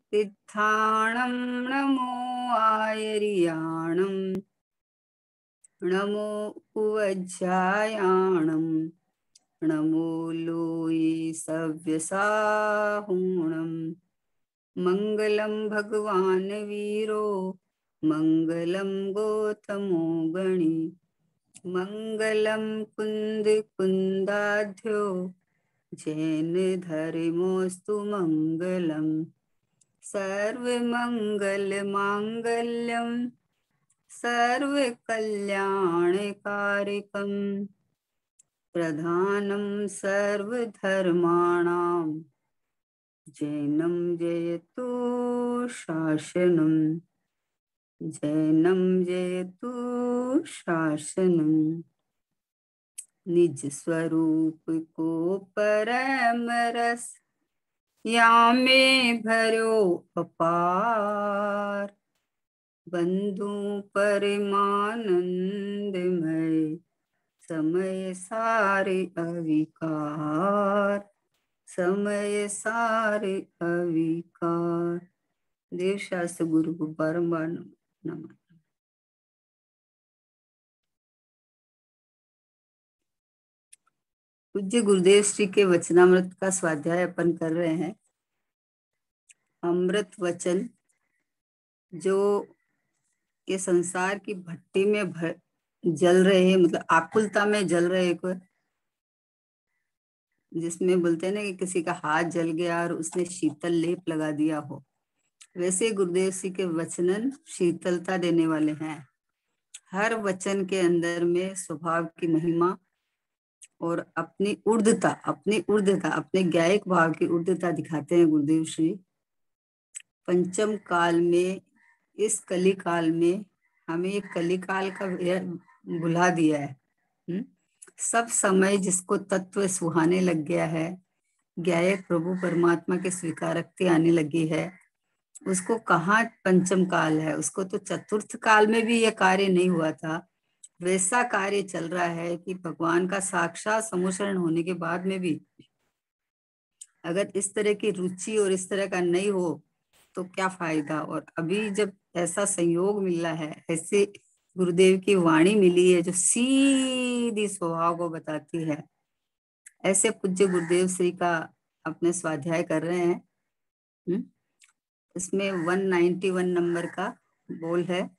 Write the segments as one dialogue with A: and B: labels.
A: तीर्थाणं नमो आयर्याणं नमो उवज्जायाणं नमो लोये सव्यसाहुणं मंगलम भगवान वीरो मंगलम गौतमो गणी मंगलम कुंद कुंदाध्यो जैन धर्मोस्तु मंगलम सर्वमंगल मांगल्यम सर्वकल्याणकारिकं प्रधानं सर्वधर्माणां जैनं जयतु शासनं जैनं जयतु शासनं निज स्वरूप को परम रस यामे भरो अपार बंधु परमानंदमय समय सारे अविकार समय सारे अविकार। देव शास्त्र गुरु को बारंबार नमन। पूज्य गुरुदेव श्री के वचनामृत का स्वाध्याय अपन कर रहे हैं। अमृत वचन जो ये संसार की भट्टी में जल रहे हैं, मतलब आकुलता में जल रहे को, जिसमें बोलते हैं ना कि किसी का हाथ जल गया और उसने शीतल लेप लगा दिया हो, वैसे गुरुदेव जी के वचनन शीतलता देने वाले हैं। हर वचन के अंदर में स्वभाव की महिमा और अपनी ऊर्ध्वता अपने ज्ञायक भाव की ऊर्ध्वता दिखाते हैं गुरुदेव श्री। पंचम काल में, इस कली काल में हमें कली काल का बुला दिया है। सब समय जिसको तत्व सुहाने लग गया है, ज्ञायक प्रभु परमात्मा के स्वीकारकते आने लगी है, उसको कहाँ पंचम काल है, उसको तो चतुर्थ काल में भी यह कार्य नहीं हुआ था। वैसा कार्य चल रहा है कि भगवान का साक्षात समुशरण होने के बाद में भी अगर इस तरह की रुचि और इस तरह का नहीं हो तो क्या फायदा। और अभी जब ऐसा संयोग मिला है, ऐसे गुरुदेव की वाणी मिली है जो सीधी स्वभाव को बताती है, ऐसे पूज्य गुरुदेव श्री का अपने स्वाध्याय कर रहे हैं। इसमें 191 नंबर का बोल है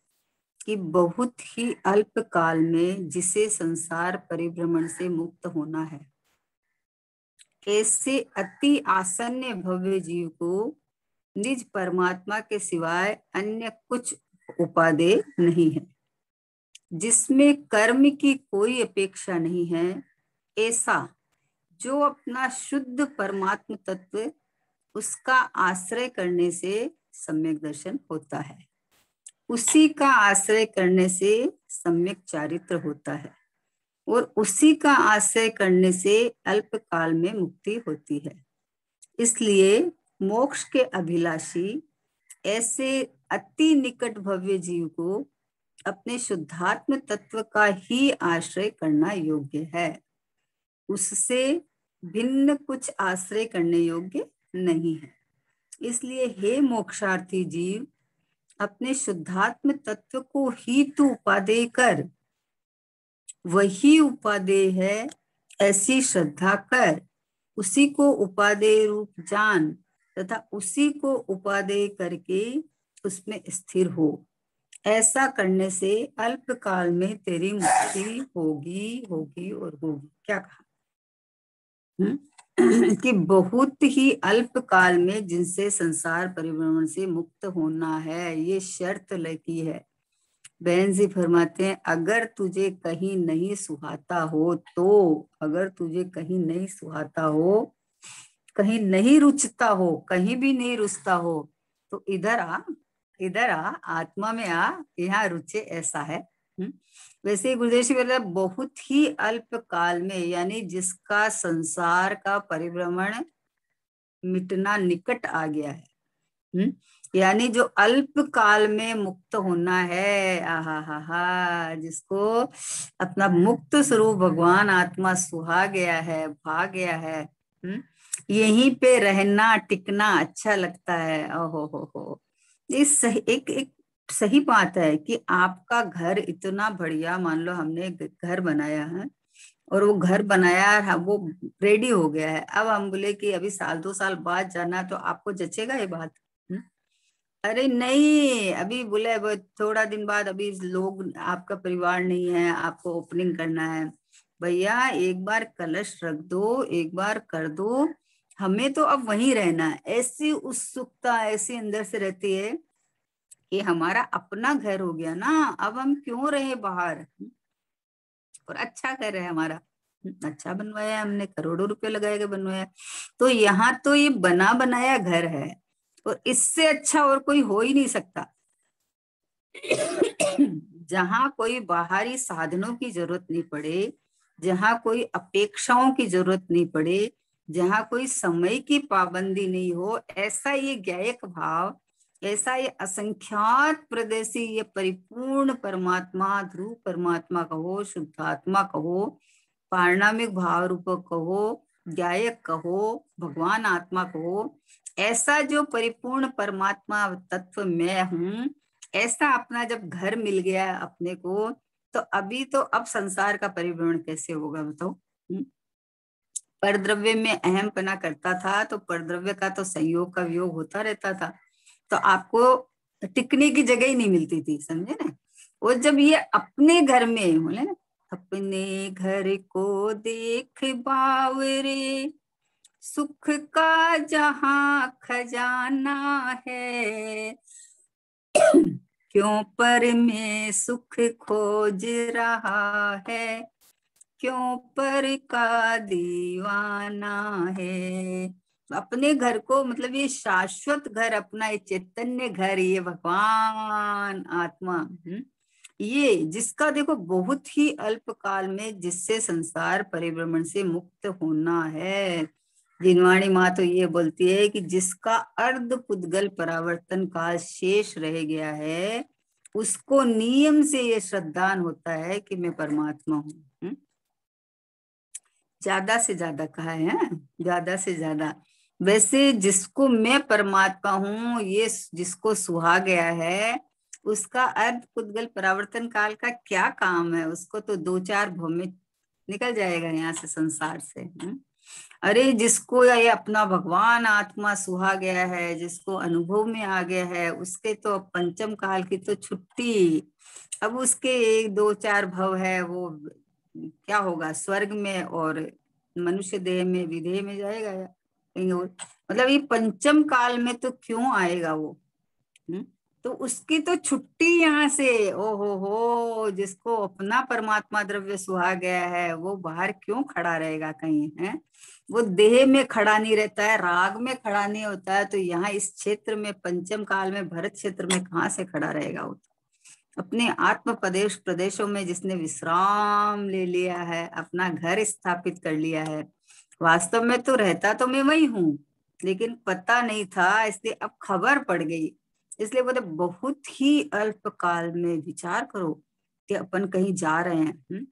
A: कि बहुत ही अल्प काल में जिसे संसार परिभ्रमण से मुक्त होना है, ऐसे अति आसन्न भव्य जीव को निज परमात्मा के सिवाय अन्य कुछ उपादेय नहीं है, जिसमें कर्म की कोई अपेक्षा नहीं है। ऐसा जो अपना शुद्ध परमात्म तत्व उसका आश्रय करने से सम्यक दर्शन होता है, उसी का आश्रय करने से सम्यक चारित्र होता है और उसी का आश्रय करने से अल्प काल में मुक्ति होती है। इसलिए मोक्ष के अभिलाषी ऐसे अति निकट भव्य जीव को अपने शुद्धात्म तत्व का ही आश्रय करना योग्य है, उससे भिन्न कुछ आश्रय करने योग्य नहीं है। इसलिए हे मोक्षार्थी जीव, अपने शुद्धात्म तत्व को ही तू उपादेय कर, वही उपादेय है ऐसी श्रद्धा कर, उसी को उपादेय रूप जान तथा उसी को उपादेय करके उसमें स्थिर हो। ऐसा करने से अल्प काल में तेरी मुक्ति होगी होगी और होगी। क्या कहा कि बहुत ही अल्प काल में जिनसे संसार परिभ्रमण से मुक्त होना है, ये शर्त लगी है। बहन जी फरमाते हैं, अगर तुझे कहीं नहीं सुहाता हो तो, अगर तुझे कहीं नहीं सुहाता हो, कहीं नहीं रुचता हो, कहीं भी नहीं रुचता हो, तो इधर आ, आत्मा में आ, यहाँ रुचे, ऐसा है। वैसे गुरुदेव जी बोले बहुत ही अल्प काल में, यानी जिसका संसार का परिभ्रमण मिटना निकट आ गया है, यानी जो अल्प काल में मुक्त होना है, आहा हा हा, जिसको अपना मुक्त स्वरूप भगवान आत्मा सुहा गया है, भा गया है, यहीं पे रहना टिकना अच्छा लगता है। ओहो हो। ये सही, एक सही बात है कि आपका घर इतना बढ़िया, मान लो हमने एक घर बनाया है और वो घर बनाया है, वो रेडी हो गया है, अब हम बोले कि अभी साल 2 साल बाद जाना, तो आपको जचेगा ये बात? हम्म? अरे नहीं, अभी बोले वो थोड़ा दिन बाद, अभी लोग, आपका परिवार नहीं है, आपको ओपनिंग करना है, भैया एक बार कलश रख दो, एक बार कर दो, हमें तो अब वहीं रहना है। ऐसी उत्सुकता ऐसी अंदर से रहती है कि हमारा अपना घर हो गया ना, अब हम क्यों रहे बाहर। और अच्छा घर है हमारा, अच्छा बनवाया है हमने, करोड़ों रुपए लगाए के बनवाया। तो यहाँ तो ये बना बनाया घर है, और इससे अच्छा और कोई हो ही नहीं सकता। जहाँ कोई बाहरी साधनों की जरूरत नहीं पड़े, जहाँ कोई अपेक्षाओं की जरूरत नहीं पड़े, जहाँ कोई समय की पाबंदी नहीं हो, ऐसा ये ज्ञायक भाव, ऐसा ये असंख्यात प्रदेशी, ये परिपूर्ण परमात्मा, ध्रुव परमात्मा कहो, शुद्धात्मा कहो, पारणामिक भाव रूप कहो, ज्ञायक कहो, भगवान आत्मा कहो, ऐसा जो परिपूर्ण परमात्मा तत्व मैं हूं, ऐसा अपना जब घर मिल गया अपने को, तो अभी तो अब संसार का परिभ्रमण कैसे होगा बताओ। परद्रव्य में अहम पना करता था, तो परद्रव्य का तो संयोग का वियोग होता रहता था, तो आपको टिकने की जगह ही नहीं मिलती थी, समझे ना। वो जब ये अपने घर में बोले ना, अपने घर को देख बावरे, सुख का जहां खजाना है, क्यों पर में सुख खोज रहा है, क्यों पर का दीवाना है। अपने घर को, मतलब ये शाश्वत घर, अपना ये चैतन्य घर, ये भगवान आत्मा, ये जिसका देखो बहुत ही अल्प काल में जिससे संसार परिभ्रमण से मुक्त होना है। जिनवाणी माँ तो ये बोलती है कि जिसका अर्ध पुद्गल परावर्तन काल शेष रह गया है, उसको नियम से ये श्रद्धान होता है कि मैं परमात्मा हूँ। ज्यादा से ज्यादा कहा है, ज्यादा से ज्यादा। वैसे जिसको मैं परमात्मा हूँ, ये जिसको सुहा गया है, उसका अर्ध पुद्गल परावर्तन काल का क्या काम है, उसको तो 2-4 भव में निकल जाएगा यहाँ से, संसार से। अरे जिसको ये अपना भगवान आत्मा सुहा गया है, जिसको अनुभव में आ गया है, उसके तो अब पंचम काल की तो छुट्टी। अब उसके 1-2-4 भव है, वो क्या होगा, स्वर्ग में और मनुष्य देह में, विदेह में जाएगा या कहीं और। मतलब ये पंचम काल में तो क्यों आएगा वो। हम्म? तो उसकी तो छुट्टी यहाँ से। ओ हो, जिसको अपना परमात्मा द्रव्य सुहा गया है, वो बाहर क्यों खड़ा रहेगा कहीं, है। वो देह में खड़ा नहीं रहता है, राग में खड़ा नहीं होता है, तो यहाँ इस क्षेत्र में पंचम काल में भरत क्षेत्र में कहाँ से खड़ा रहेगा वो। अपने आत्म प्रदेश प्रदेशों में जिसने विश्राम ले लिया है, अपना घर स्थापित कर लिया है, वास्तव में तो रहता तो मैं वही हूँ, लेकिन पता नहीं था, इसलिए अब खबर पड़ गई। इसलिए बोले बहुत ही अल्प काल में विचार करो कि अपन कहीं जा रहे हैं,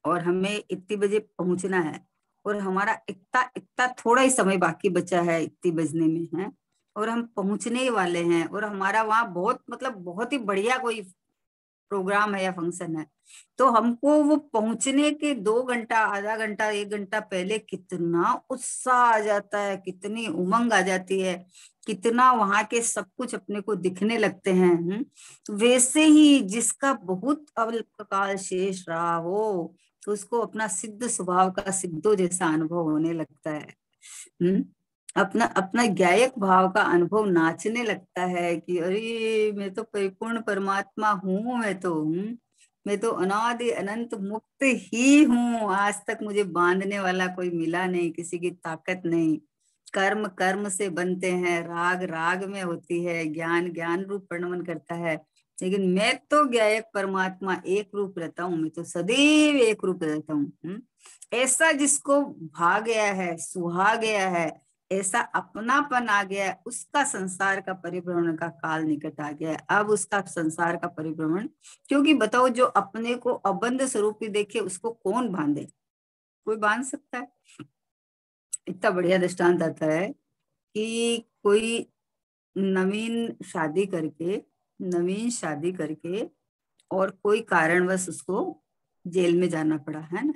A: और हमें इतनी बजे पहुंचना है, और हमारा इतना इतना थोड़ा ही समय बाकी बचा है इतनी बजने में, है। और हम पहुंचने ही वाले हैं, और हमारा वहां बहुत, मतलब बहुत ही बढ़िया कोई प्रोग्राम है या फंक्शन है, तो हमको वो पहुंचने के 2 घंटा, आधा घंटा, 1 घंटा पहले कितना उत्साह आ जाता है, कितनी उमंग आ जाती है, कितना वहां के सब कुछ अपने को दिखने लगते हैं। वैसे ही जिसका बहुत अल्पकाल शेष रहा हो, तो उसको अपना सिद्ध स्वभाव का सिद्धो जैसा अनुभव होने लगता है। हम्म अपना अपना ज्ञायक भाव का अनुभव नाचने लगता है कि अरे मैं तो परिपूर्ण परमात्मा हूँ, मैं तो अनादि अनंत मुक्त ही हूँ, आज तक मुझे बांधने वाला कोई मिला नहीं, किसी की ताकत नहीं। कर्म कर्म से बनते हैं, राग राग में होती है, ज्ञान ज्ञान रूप परिणमन करता है, लेकिन मैं तो ज्ञायक परमात्मा एक रूप रहता हूँ, मैं तो सदैव एक रूप रहता हूँ। ऐसा जिसको भा गया है, सुहा गया है, ऐसा अपनापन आ गया है, उसका संसार का परिभ्रमण का काल निकट आ गया है। अब उसका संसार का परिभ्रमण, क्योंकि बताओ जो अपने को अबंध स्वरूप ही देखे, उसको कौन बांधे, कोई बांध सकता है? इतना बढ़िया दृष्टांत आता है कि कोई नवीन शादी करके और कोई कारणवश उसको जेल में जाना पड़ा, है ना।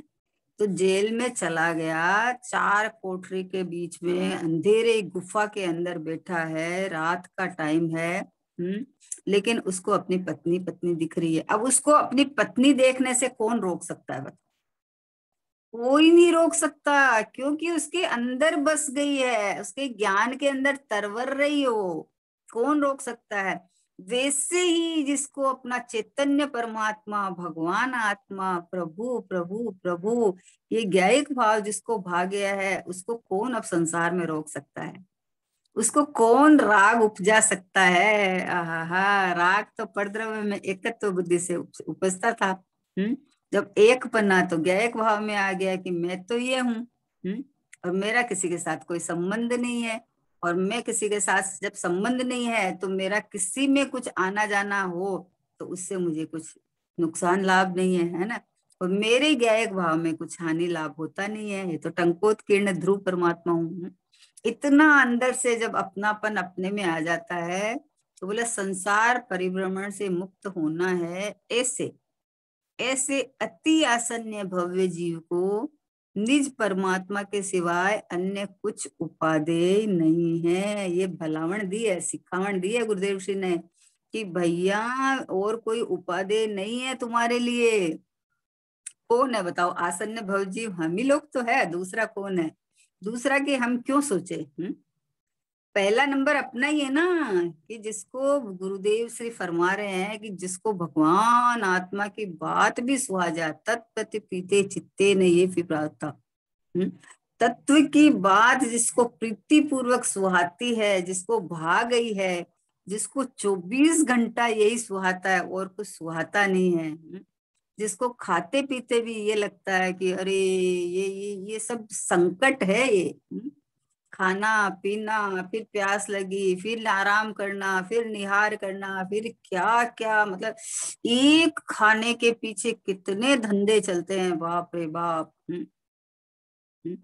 A: तो जेल में चला गया, 4 कोठरी के बीच में अंधेरे गुफा के अंदर बैठा है, रात का टाइम है। लेकिन उसको अपनी पत्नी पत्नी दिख रही है। अब उसको अपनी पत्नी देखने से कौन रोक सकता है? कोई नहीं रोक सकता, क्योंकि उसके अंदर बस गई है, उसके ज्ञान के अंदर तरवर रही हो। कौन रोक सकता है? वैसे ही जिसको अपना चैतन्य परमात्मा, भगवान आत्मा, प्रभु प्रभु प्रभु, ये ज्ञायिक भाव जिसको भा गया है, उसको कौन अब संसार में रोक सकता है? उसको कौन राग उपजा सकता है? आहा, राग तो परद्रव्य में एकत्व बुद्धि से उपजता था। जब एक पन्ना तो ज्ञायक भाव में आ गया कि मैं तो ये हूँ, और मेरा किसी के साथ कोई संबंध नहीं है। और मैं किसी के साथ जब संबंध नहीं है तो मेरा किसी में कुछ आना जाना हो तो उससे मुझे कुछ नुकसान लाभ नहीं है ना। और मेरे ज्ञायक भाव में कुछ हानि लाभ होता नहीं है। ये तो टंकोत्कीर्ण ध्रुव परमात्मा हूँ। इतना अंदर से जब अपनापन अपने में आ जाता है तो बोले संसार परिभ्रमण से मुक्त होना है। ऐसे ऐसे अति आसन्य भव्य जीव को निज परमात्मा के सिवाय अन्य कुछ उपादेय नहीं है। ये भलावण दी है, सिखावण दी है गुरुदेव श्री ने कि भैया और कोई उपादेय नहीं है तुम्हारे लिए। कौन है बताओ? आसन्य भव जीव हम ही लोग तो है, दूसरा कौन है? दूसरा कि हम क्यों सोचे? पहला नंबर अपना ही है ना, कि जिसको गुरुदेव श्री फरमा रहे हैं कि जिसको भगवान आत्मा की बात भी सुहा जाए, तत्प्रति पीते चित्ते ने ये फिर तत्व की बात जिसको प्रीति पूर्वक सुहाती है, जिसको भा गई है, जिसको 24 घंटा यही सुहाता है और कुछ सुहाता नहीं है, जिसको खाते पीते भी ये लगता है कि अरे ये सब संकट है ये। खाना पीना, फिर प्यास लगी, फिर आराम करना, फिर निहार करना, फिर क्या क्या, मतलब एक खाने के पीछे कितने धंधे चलते हैं, बाप रे बाप। हम्म।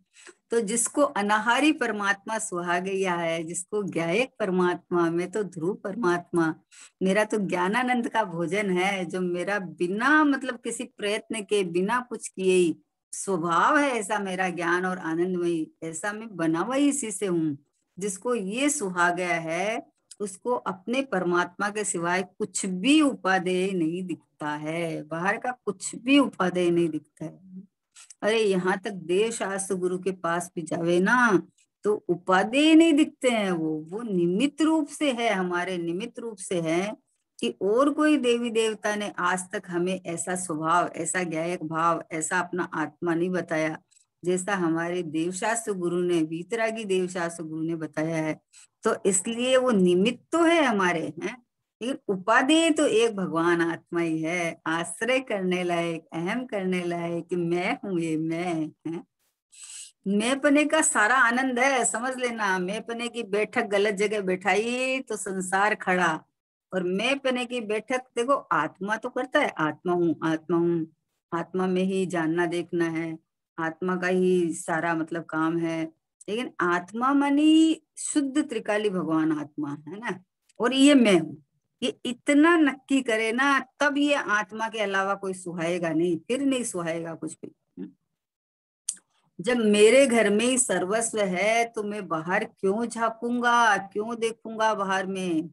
A: तो जिसको अनाहारी परमात्मा सुहा गया है, जिसको ज्ञायक परमात्मा, में तो ध्रुव परमात्मा, मेरा तो ज्ञानानंद का भोजन है, जो मेरा बिना मतलब किसी प्रयत्न के, बिना कुछ किए ही स्वभाव है, ऐसा मेरा ज्ञान और आनंदमयी, ऐसा मैं बना हुआ ही इसी से हूँ। जिसको ये सुहा गया है उसको अपने परमात्मा के सिवाय कुछ भी उपादेय नहीं दिखता है, बाहर का कुछ भी उपादेय नहीं दिखता है। अरे यहाँ तक देव शास्त्र गुरु के पास भी जावे ना तो उपादेय नहीं दिखते हैं। वो निमित्त रूप से है, हमारे निमित्त रूप से है, कि और कोई देवी देवता ने आज तक हमें ऐसा स्वभाव, ऐसा ज्ञायक भाव, ऐसा अपना आत्मा नहीं बताया जैसा हमारे देवशास्त्र गुरु ने, वीतरागी देवशास्त्र गुरु ने बताया है। तो इसलिए वो निमित्त तो है हमारे, हैं, लेकिन उपादेय तो एक भगवान आत्मा ही है, आश्रय करने लायक, अहम करने लायक कि मैं हूं, ये मैं है। मैं पने का सारा आनंद है, समझ लेना। मैं पने की बैठक गलत जगह बैठाई तो संसार खड़ा, और मैं पने की बैठक देखो आत्मा तो करता है, आत्मा हूँ आत्मा हूँ, आत्मा में ही जानना देखना है, आत्मा का ही सारा मतलब काम है। लेकिन आत्मा मानी शुद्ध त्रिकाली भगवान आत्मा है ना, और ये मैं हूँ, ये इतना नक्की करे ना तब ये आत्मा के अलावा कोई सुहाएगा नहीं, फिर नहीं सुहाएगा कुछ भी। जब मेरे घर में ही सर्वस्व है तो मैं बाहर क्यों झांकूंगा, क्यों देखूंगा बाहर में?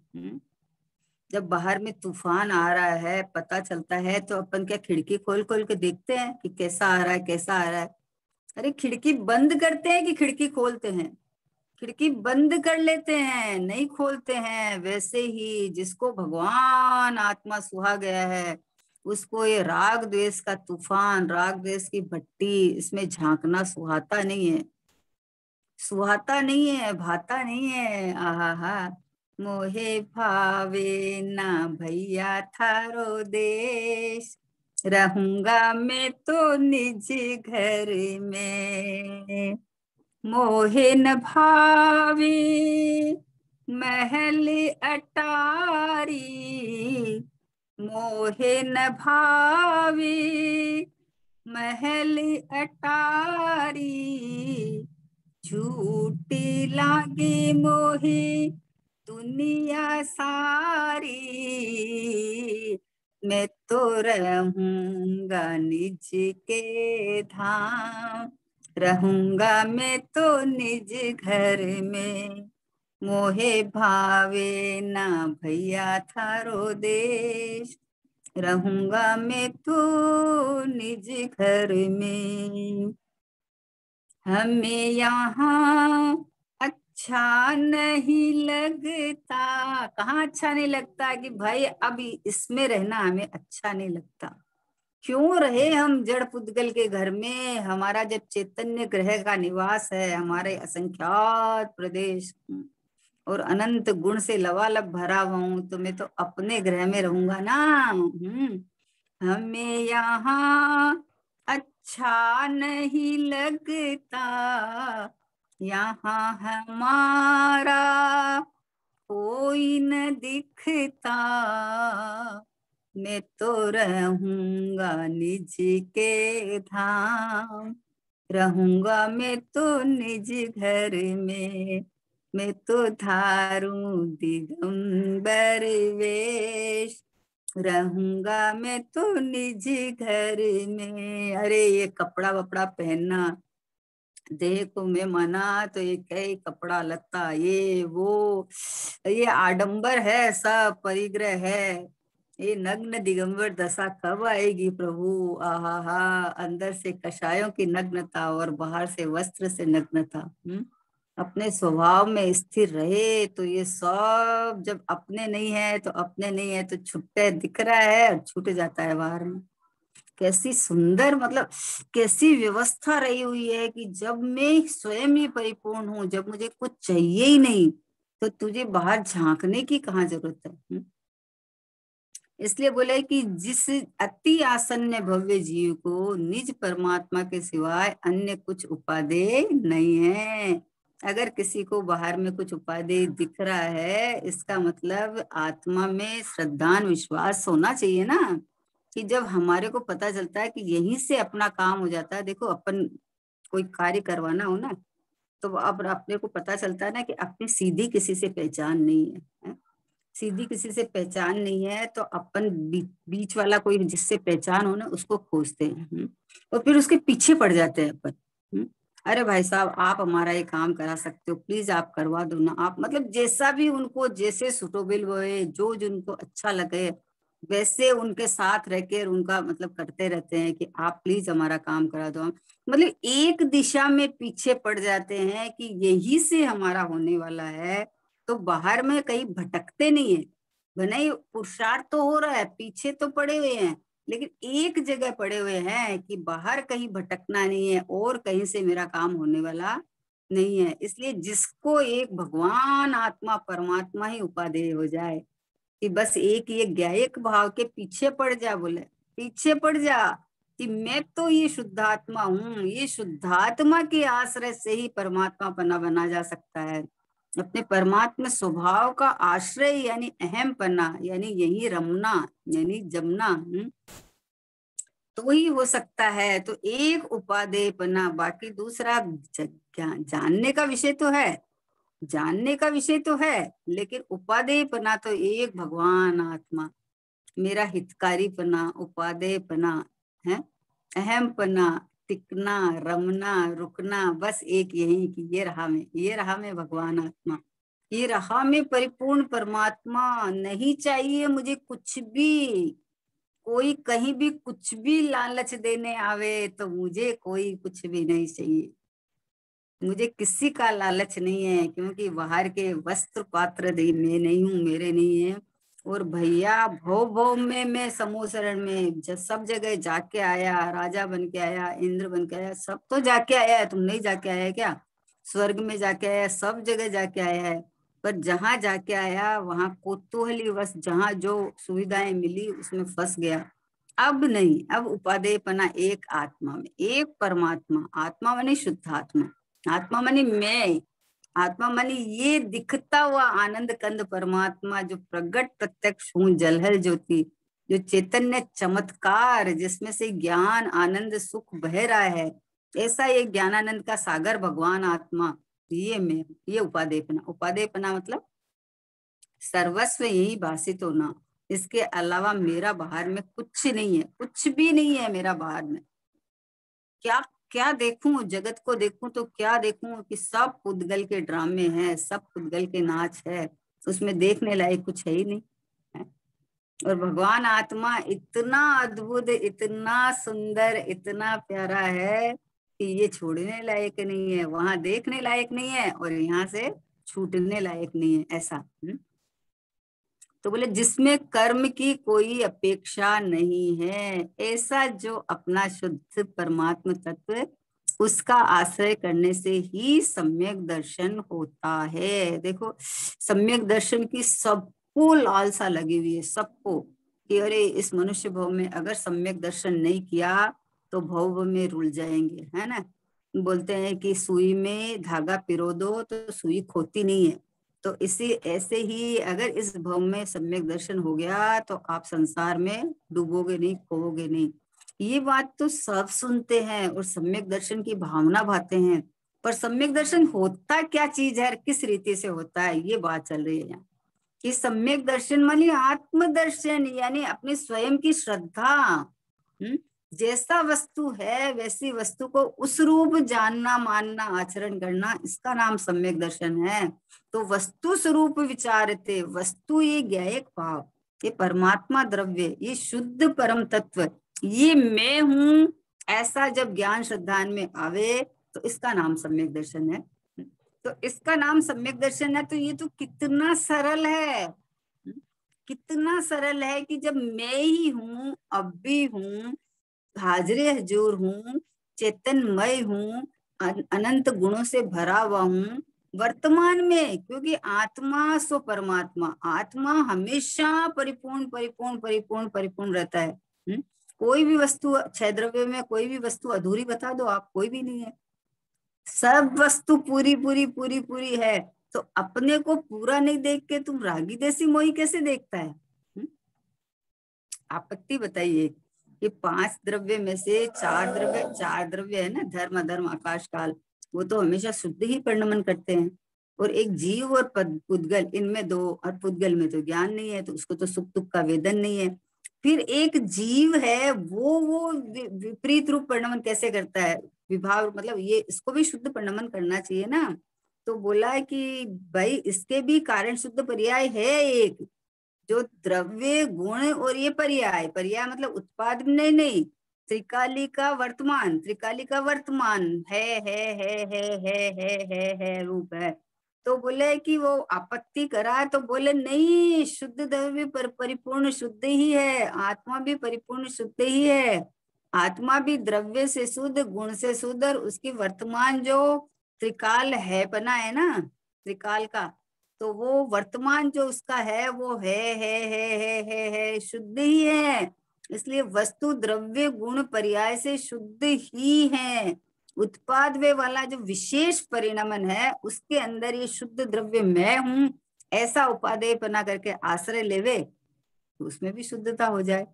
A: जब बाहर में तूफान आ रहा है पता चलता है तो अपन क्या खिड़की खोल खोल के देखते हैं कि कैसा आ रहा है, कैसा आ रहा है? अरे खिड़की बंद करते हैं कि खिड़की खोलते हैं? खिड़की बंद कर लेते हैं, नहीं खोलते हैं। वैसे ही जिसको भगवान आत्मा सुहा गया है उसको ये राग द्वेष का तूफान, राग द्वेष की भट्टी, इसमें झांकना सुहाता नहीं है, सुहाता नहीं है, भाता नहीं है। आहा हा, मोहे भावे ना भैया थारो देश, रहूंगा मैं तो निज घर में। मोहे न भावे महल अटारी, मोहे न भावे महल अटारी, झूठी लागे मोहे दुनिया सारी, मैं तो रहूंगा निज के धाम, रहूंगा मैं तो निज घर में, मोहे भावे ना भैया थारो देश, रहूंगा मैं तो निज घर में। हमें यहाँ अच्छा नहीं लगता, कहाँ अच्छा नहीं लगता कि भाई अब इसमें रहना हमें अच्छा नहीं लगता। क्यों रहे हम जड़ पुद्गल के घर में, हमारा जब चैतन्य ग्रह का निवास है, हमारे असंख्यात प्रदेश और अनंत गुण से लबालब भरा हुआ हूं, तो मैं तो अपने ग्रह में रहूंगा ना। हमें यहाँ अच्छा नहीं लगता, यहाँ हमारा कोई न दिखता, मैं तो रहूंगा निज के धाम, रहूंगा मैं तो निज घर में, मैं तो धारूं दिगंबर वेश, रहूंगा मैं तो निज घर में। अरे ये कपड़ा वपड़ा पहनना, देखो मैं मना तो ये कई कपड़ा लत्ता ये वो, ये आडंबर है, सब परिग्रह है। ये नग्न दिगंबर दशा कब आएगी प्रभु? आहा हा, अंदर से कषायों की नग्नता और बाहर से वस्त्र से नग्नता। अपने स्वभाव में स्थिर रहे तो ये सब जब अपने नहीं है तो अपने नहीं है तो छुट्टे दिख रहा है और छूट जाता है बाहर में। कैसी सुंदर, मतलब कैसी व्यवस्था रही हुई है कि जब मैं स्वयं ही परिपूर्ण हूँ, जब मुझे कुछ चाहिए ही नहीं, तो तुझे बाहर झांकने की कहाँ जरूरत है? इसलिए बोले कि जिस अति आसन्न भव्य जीव को निज परमात्मा के सिवाय अन्य कुछ उपादेय नहीं है। अगर किसी को बाहर में कुछ उपादेय दिख रहा है, इसका मतलब आत्मा में श्रद्धान विश्वास होना चाहिए ना, कि जब हमारे को पता चलता है कि यहीं से अपना काम हो जाता है। देखो अपन कोई कार्य करवाना हो ना, तो अब अपने को पता चलता है ना कि अपनी सीधी किसी से पहचान नहीं है, सीधी किसी से पहचान नहीं है, तो अपन बीच वाला कोई जिससे पहचान हो ना उसको खोजते हैं। और फिर उसके पीछे पड़ जाते हैं अपन। अरे भाई साहब आप हमारा ये काम करा सकते हो, प्लीज आप करवा दो ना, आप मतलब जैसा भी उनको जैसे सुटेबल हुए, जो जिनको अच्छा लगे वैसे उनके साथ रह के उनका मतलब करते रहते हैं कि आप प्लीज हमारा काम करा दो। मतलब एक दिशा में पीछे पड़ जाते हैं कि यही से हमारा होने वाला है, तो बाहर में कहीं भटकते नहीं है। भले पुरुषार्थ तो हो रहा है, पीछे तो पड़े हुए हैं, लेकिन एक जगह पड़े हुए हैं कि बाहर कहीं भटकना नहीं है और कहीं से मेरा काम होने वाला नहीं है। इसलिए जिसको एक भगवान आत्मा परमात्मा ही उपादेय हो जाए, कि बस एक ये ज्ञायक भाव के पीछे पड़ जा, बोले पीछे पड़ जा कि मैं तो ये शुद्धात्मा हूँ, ये शुद्धात्मा के आश्रय से ही परमात्मा पना बना जा सकता है। अपने परमात्मा स्वभाव का आश्रय यानी अहम पना, यानी यही रमना यानी जमना, तो ही हो सकता है। तो एक उपादेय पना, बाकी दूसरा जानने का विषय तो है, जानने का विषय तो है, लेकिन उपादेय पना तो एक भगवान आत्मा, मेरा हितकारी पना, उपादेय पना है, अहम पना, टिकना, रमना, रुकना, बस एक यही कि ये रहा मैं, ये रहा मैं भगवान आत्मा, ये रहा मैं परिपूर्ण परमात्मा। नहीं चाहिए मुझे कुछ भी, कोई कहीं भी कुछ भी लालच देने आवे तो मुझे कोई कुछ भी नहीं चाहिए। मुझे किसी का लालच नहीं है, क्योंकि बाहर के वस्त्र पात्र मैं नहीं हूँ, मेरे नहीं है। और भैया भव भव में मैं समूह शरण में सब जगह जाके आया, राजा बन के आया, इंद्र बन के आया, सब तो जाके आया है। तुम नहीं जाके आया क्या? स्वर्ग में जाके आया, सब जगह जाके आया है। पर जहां जाके आया वहां कौतूहली वश जहां जो सुविधाएं मिली उसमें फंस गया। अब नहीं, अब उपादेयपना एक आत्मा में, एक परमात्मा, आत्मा माने शुद्ध आत्मा, आत्मा मानी मैं, आत्मा मानी ये दिखता हुआ आनंद कंद परमात्मा जो प्रगट प्रत्यक्ष हूँ, जलहल ज्योति, जो चैतन्य चमत्कार जिसमें से ज्ञान आनंद सुख बह रहा है, ऐसा ये ज्ञानानंद का सागर भगवान आत्मा, ये मैं, ये उपादेयपना। उपादेयपना मतलब सर्वस्व यही भाषित होना, इसके अलावा मेरा बाहर में कुछ नहीं है, कुछ भी नहीं है मेरा बाहर में। क्या क्या देखूं, जगत को देखूं तो क्या देखूं कि सब पुद्गल के ड्रामे हैं, सब पुद्गल के नाच है, उसमें देखने लायक कुछ है ही नहीं है। और भगवान आत्मा इतना अद्भुत, इतना सुंदर, इतना प्यारा है कि ये छोड़ने लायक नहीं है, वहां देखने लायक नहीं है और यहाँ से छूटने लायक नहीं है, ऐसा। तो बोले जिसमें कर्म की कोई अपेक्षा नहीं है, ऐसा जो अपना शुद्ध परमात्म तत्व, उसका आश्रय करने से ही सम्यक दर्शन होता है। देखो, सम्यक दर्शन की सबको लालसा लगी हुई है, सबको, कि अरे इस मनुष्य भव में अगर सम्यक दर्शन नहीं किया तो भव में रुल जाएंगे, है ना। बोलते हैं कि सुई में धागा पिरो दो तो सुई खोती नहीं है। तो इसी ऐसे ही अगर इस भव में सम्यक दर्शन हो गया तो आप संसार में डूबोगे नहीं, खोओगे नहीं। ये बात तो सब सुनते हैं और सम्यक दर्शन की भावना भाते हैं, पर सम्यक दर्शन होता क्या चीज है, किस रीति से होता है, ये बात चल रही है यहाँ। कि सम्यक दर्शन मानी आत्मदर्शन, यानी अपने स्वयं की श्रद्धा। जैसा वस्तु है वैसी वस्तु को उस रूप जानना, मानना, आचरण करना, इसका नाम सम्यक दर्शन है। तो वस्तु स्वरूप विचारते, वस्तु ये ज्ञायक भाव, ये परमात्मा द्रव्य, ये शुद्ध परम तत्व, ये मैं हूं, ऐसा जब ज्ञान श्रद्धान में आवे तो इसका नाम सम्यक दर्शन है। तो इसका नाम सम्यक दर्शन है। तो ये तो कितना सरल है, कितना सरल है कि जब मैं ही हूं, अब भी हूं, हाजिर हजूर हूँ, चेतनमय हूँ, अनंत गुणों से भरा हुआ हूँ वर्तमान में, क्योंकि आत्मा सो परमात्मा, आत्मा हमेशा परिपूर्ण परिपूर्ण परिपूर्ण परिपूर्ण रहता है। कोई भी वस्तु, छह द्रव्य में कोई भी वस्तु अधूरी बता दो आप, कोई भी नहीं है, सब वस्तु पूरी पूरी पूरी पूरी है। तो अपने को पूरा नहीं देख के तुम रागी देसी मोही कैसे देखता है? आपत्ति बताइए। ये पांच द्रव्य में से चार द्रव्य है ना, धर्म अधर्म आकाश काल, वो तो हमेशा शुद्ध ही परिणमन करते हैं। और एक जीव और पुद्गल, इनमें दो, और पुद्गल में तो ज्ञान नहीं है तो उसको तो सुख दुख का वेदन नहीं है। फिर एक जीव है, वो विपरीत रूप परिणमन कैसे करता है, विभाव, मतलब ये इसको भी शुद्ध परिणमन करना चाहिए ना। तो बोला है कि भाई इसके भी कारण शुद्ध पर्याय है एक, जो द्रव्य गुण और ये पर्याय, पर्याय मतलब उत्पाद नहीं, त्रिकाली का वर्तमान, त्रिकाली का वर्तमान है रूप है। तो बोले कि वो आपत्ति करा तो बोले नहीं, शुद्ध द्रव्य पर परिपूर्ण शुद्ध ही है, आत्मा भी परिपूर्ण शुद्ध ही है, आत्मा भी द्रव्य से शुद्ध, गुण से शुद्ध, और उसकी वर्तमान जो त्रिकाल है बना है ना, त्रिकाल का, तो वो वर्तमान जो उसका है वो है शुद्ध ही है। इसलिए वस्तु द्रव्य गुण पर्याय से शुद्ध ही है। उत्पाद वे वाला जो विशेष परिणमन है उसके अंदर ये शुद्ध द्रव्य मैं हूं, ऐसा उपादेय बना करके आश्रय लेवे तो उसमें भी शुद्धता हो जाए।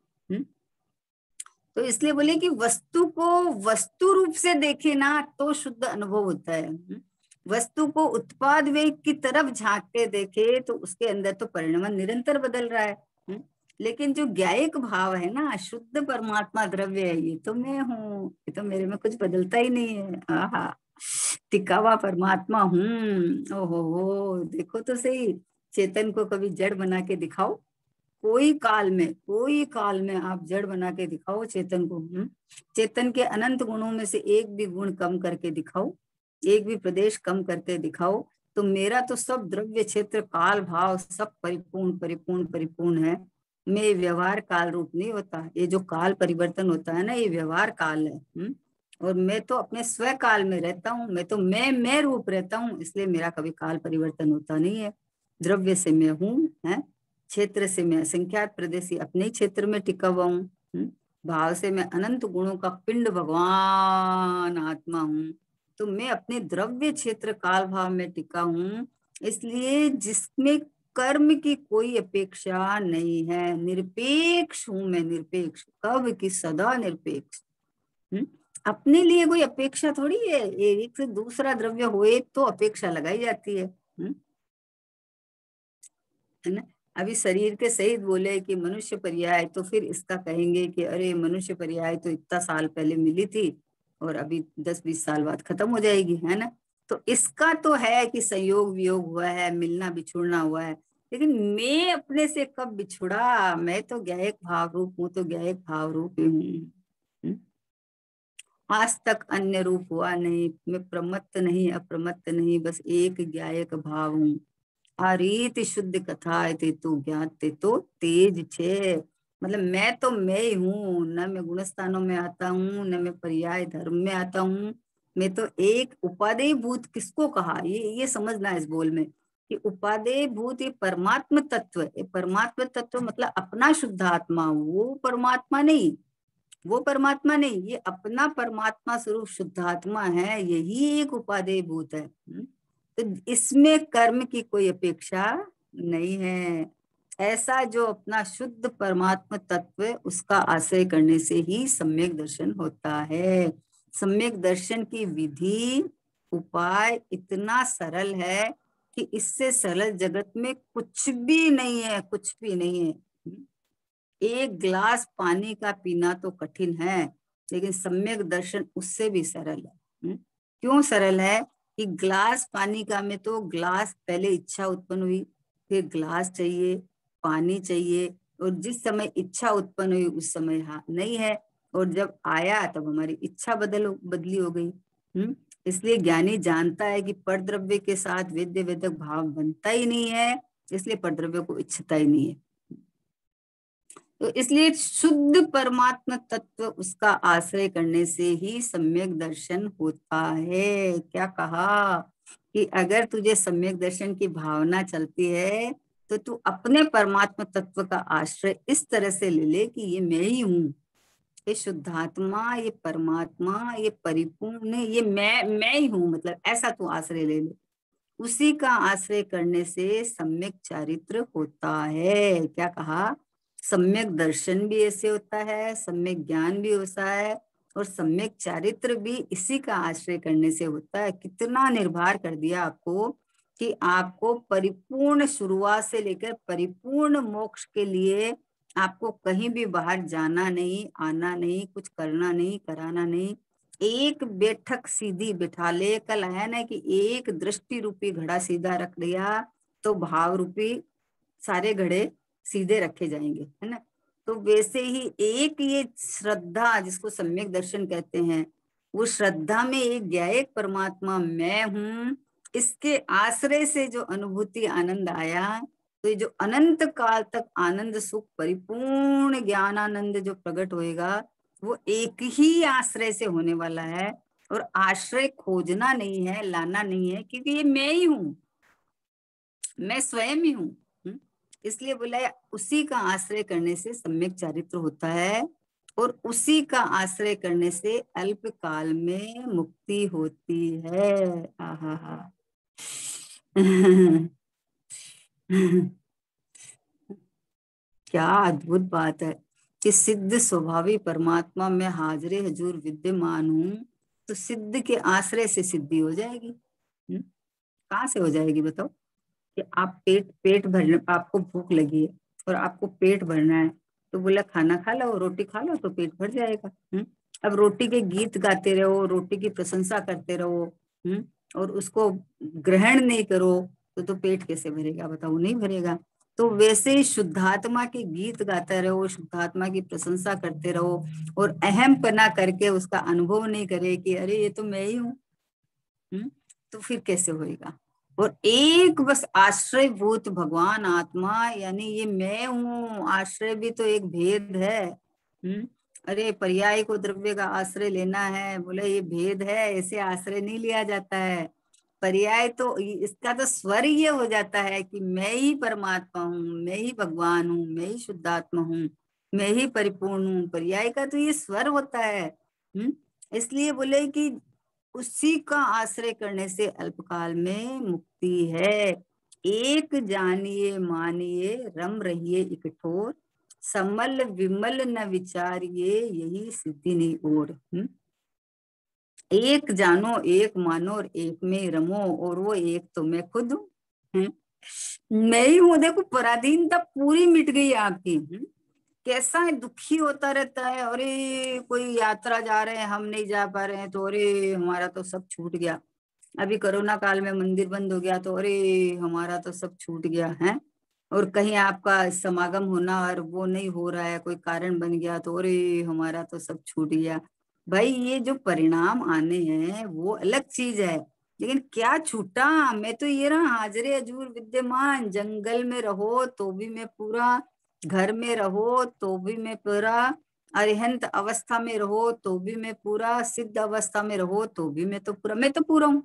A: तो इसलिए बोले कि वस्तु को वस्तु रूप से देखे ना तो शुद्ध अनुभव होता है। वस्तु को उत्पाद वे की तरफ झांक के देखे तो उसके अंदर तो परिणमन निरंतर बदल रहा है। लेकिन जो ज्ञायक भाव है ना, शुद्ध परमात्मा द्रव्य है, ये तो मैं हूँ, ये तो मेरे में कुछ बदलता ही नहीं है, आहा टिका हुआ परमात्मा हूँ। ओहो हो, देखो तो सही, चेतन को कभी जड़ बना के दिखाओ, कोई काल में आप जड़ बना के दिखाओ चेतन को। चेतन के अनंत गुणों में से एक भी गुण कम करके दिखाओ, एक भी प्रदेश कम करके दिखाओ, तो मेरा तो सब द्रव्य क्षेत्र काल भाव सब परिपूर्ण परिपूर्ण परिपूर्ण है। मैं व्यवहार काल रूप नहीं होता, ये जो काल परिवर्तन होता है ना, ये व्यवहार काल है। और मैं तो अपने स्व काल में रहता हूँ, मैं तो मैं रूप रहता हूँ, इसलिए मेरा कभी काल परिवर्तन होता नहीं है। द्रव्य से मैं हूँ, है, क्षेत्र से मैं असंख्यात प्रदेशी अपने ही क्षेत्र में टिका हुआ हूँ, भाव से मैं अनंत गुणों का पिंड भगवान आत्मा हूँ। तो मैं अपने द्रव्य क्षेत्र काल भाव में टिका हूँ, इसलिए जिसमें कर्म की कोई अपेक्षा नहीं है, निरपेक्ष हूं मैं, निरपेक्ष कब की सदा निरपेक्ष। अपने लिए कोई अपेक्षा थोड़ी है, एक से दूसरा द्रव्य होए तो अपेक्षा लगाई जाती है ना। अभी शरीर के सहित बोले कि मनुष्य पर्याय, तो फिर इसका कहेंगे कि अरे मनुष्य पर्याय तो इतना साल पहले मिली थी और अभी 10-20 साल बाद खत्म हो जाएगी, है ना। तो इसका तो है कि संयोग वियोग हुआ है, मिलना बिछुड़ना हुआ है, लेकिन मैं अपने से कब बिछुड़ा, मैं तो ज्ञायक भाव रूप हूँ, तो ज्ञायक भाव रूप ही हूँ। आज तक अन्य रूप हुआ नहीं, मैं प्रमत्त नहीं अप्रमत्त नहीं, बस एक ज्ञायक भाव हूँ। आ रीत शुद्ध कथा ते तो ज्ञात ते तो तेज छे। मतलब मैं ही हूँ, न मैं गुण स्थानों में आता हूँ, न मैं पर्याय धर्म में आता हूँ। मैं तो एक उपादेय भूत, किसको कहा, ये समझना है इस बोल में कि उपादेय भूत ये परमात्म तत्व है। ये परमात्म तत्व मतलब अपना शुद्ध आत्मा, वो परमात्मा नहीं, वो परमात्मा नहीं, ये अपना परमात्मा स्वरूप शुद्धात्मा है, यही एक उपादेय भूत है। तो इसमें कर्म की कोई अपेक्षा नहीं है। ऐसा जो अपना शुद्ध परमात्मा तत्व है, उसका आश्रय करने से ही सम्यक दर्शन होता है। सम्यक दर्शन की विधि उपाय इतना सरल है कि इससे सरल जगत में कुछ भी नहीं है, कुछ भी नहीं है। एक ग्लास पानी का पीना तो कठिन है, लेकिन सम्यक दर्शन उससे भी सरल है। क्यों सरल है कि ग्लास पानी का में तो ग्लास पहले इच्छा उत्पन्न हुई, फिर ग्लास चाहिए, पानी चाहिए, और जिस समय इच्छा उत्पन्न हुई उस समय हाँ नहीं है, और जब आया तब हमारी इच्छा बदली हो गई। इसलिए ज्ञानी जानता है कि परद्रव्य के साथ वेद्य वेदक भाव बनता ही नहीं है, इसलिए परद्रव्य को इच्छता ही नहीं है। तो इसलिए शुद्ध परमात्मा तत्व उसका आश्रय करने से ही सम्यक दर्शन होता है। क्या कहा कि अगर तुझे सम्यक दर्शन की भावना चलती है तो तू अपने परमात्मा तत्व का आश्रय इस तरह से ले ले कि ये मैं ही हूँ, ये शुद्धात्मा, ये परमात्मा, ये परिपूर्ण, ये मैं ही हूँ, मतलब ऐसा तू आश्रय ले ले। उसी का आश्रय करने से सम्यक चारित्र होता है। क्या कहा, सम्यक दर्शन भी ऐसे होता है, सम्यक ज्ञान भी होता है, और सम्यक चारित्र भी इसी का आश्रय करने से होता है। कितना निर्भर कर दिया आपको कि आपको परिपूर्ण शुरुआत से लेकर परिपूर्ण मोक्ष के लिए आपको कहीं भी बाहर जाना नहीं, आना नहीं, कुछ करना नहीं, कराना नहीं। एक बैठक सीधी बिठा ले, कल है ना कि एक दृष्टि रूपी घड़ा सीधा रख दिया तो भाव रूपी सारे घड़े सीधे रखे जाएंगे, है ना। तो वैसे ही एक ये श्रद्धा जिसको सम्यक दर्शन कहते हैं, वो श्रद्धा में एक ज्ञायक परमात्मा मैं हूँ, इसके आश्रय से जो अनुभूति आनंद आया, तो ये जो अनंत काल तक आनंद सुख परिपूर्ण ज्ञानानंद जो प्रकट होएगा, वो एक ही आश्रय से होने वाला है। और आश्रय खोजना नहीं है, लाना नहीं है, क्योंकि ये मैं ही हूँ, मैं स्वयं ही हूँ। इसलिए बोला उसी का आश्रय करने से सम्यक चारित्र होता है, और उसी का आश्रय करने से अल्प काल में मुक्ति होती है। आहा हा क्या अद्भुत बात है कि सिद्ध स्वभावी परमात्मा में हाजरे हजूर विद्यमान हूँ, तो सिद्ध के आश्रय से सिद्धि हो जाएगी। कहाँ से हो जाएगी बताओ। कि आप पेट पेट भरने, आपको भूख लगी है और आपको पेट भरना है, तो बोला खाना खा लो, रोटी खा लो, तो पेट भर जाएगा। अब रोटी के गीत गाते रहो, रोटी की प्रशंसा करते रहो, और उसको ग्रहण नहीं करो, तो पेट कैसे भरेगा बताओ, नहीं भरेगा। तो वैसे ही शुद्धात्मा के गीत गाते रहो, शुद्धात्मा की प्रशंसा करते रहो, और अहम पना करके उसका अनुभव नहीं करे कि अरे ये तो मैं ही हूँ, तो फिर कैसे होएगा। और एक बस आश्रय भूत भगवान आत्मा, यानी ये मैं हूँ, आश्रय भी तो एक भेद है। अरे पर्याय को द्रव्य का आश्रय लेना है, बोले ये भेद है, ऐसे आश्रय नहीं लिया जाता है। पर्याय तो इसका तो स्वर ये हो जाता है कि मैं ही परमात्मा हूँ, मैं ही भगवान हूँ, मैं ही शुद्धात्मा हूँ, मैं ही परिपूर्ण हूँ। पर्याय का तो ये स्वर होता है। इसलिए बोले कि उसी का आश्रय करने से अल्पकाल में मुक्ति है। एक जानिए मानिए रम रहिए एक ठोर, समल विमल न विचारिए यही सिद्धि नहीं और। एक जानो एक मानो और एक में रमो, और वो एक तो मैं खुद हूँ। मैं ही हूँ। देखो पराधीनता पूरी मिट गई आपकी। कैसा है, दुखी होता रहता है, अरे कोई यात्रा जा रहे हैं हम नहीं जा पा रहे हैं तो अरे हमारा तो सब छूट गया। अभी कोरोना काल में मंदिर बंद हो गया तो अरे हमारा तो सब छूट गया है। और कहीं आपका समागम होना और वो नहीं हो रहा है, कोई कारण बन गया तो अरे हमारा तो सब छूट गया। भाई ये जो परिणाम आने हैं वो अलग चीज है, लेकिन क्या छूटा? मैं तो ये रहा हाजरे हजूर विद्यमान, जंगल में रहो तो भी मैं पूरा, घर में रहो तो भी मैं पूरा, अरिहंत अवस्था में रहो तो भी मैं पूरा, सिद्ध अवस्था में रहो तो भी मैं तो पूरा, मैं तो पूरा हूँ।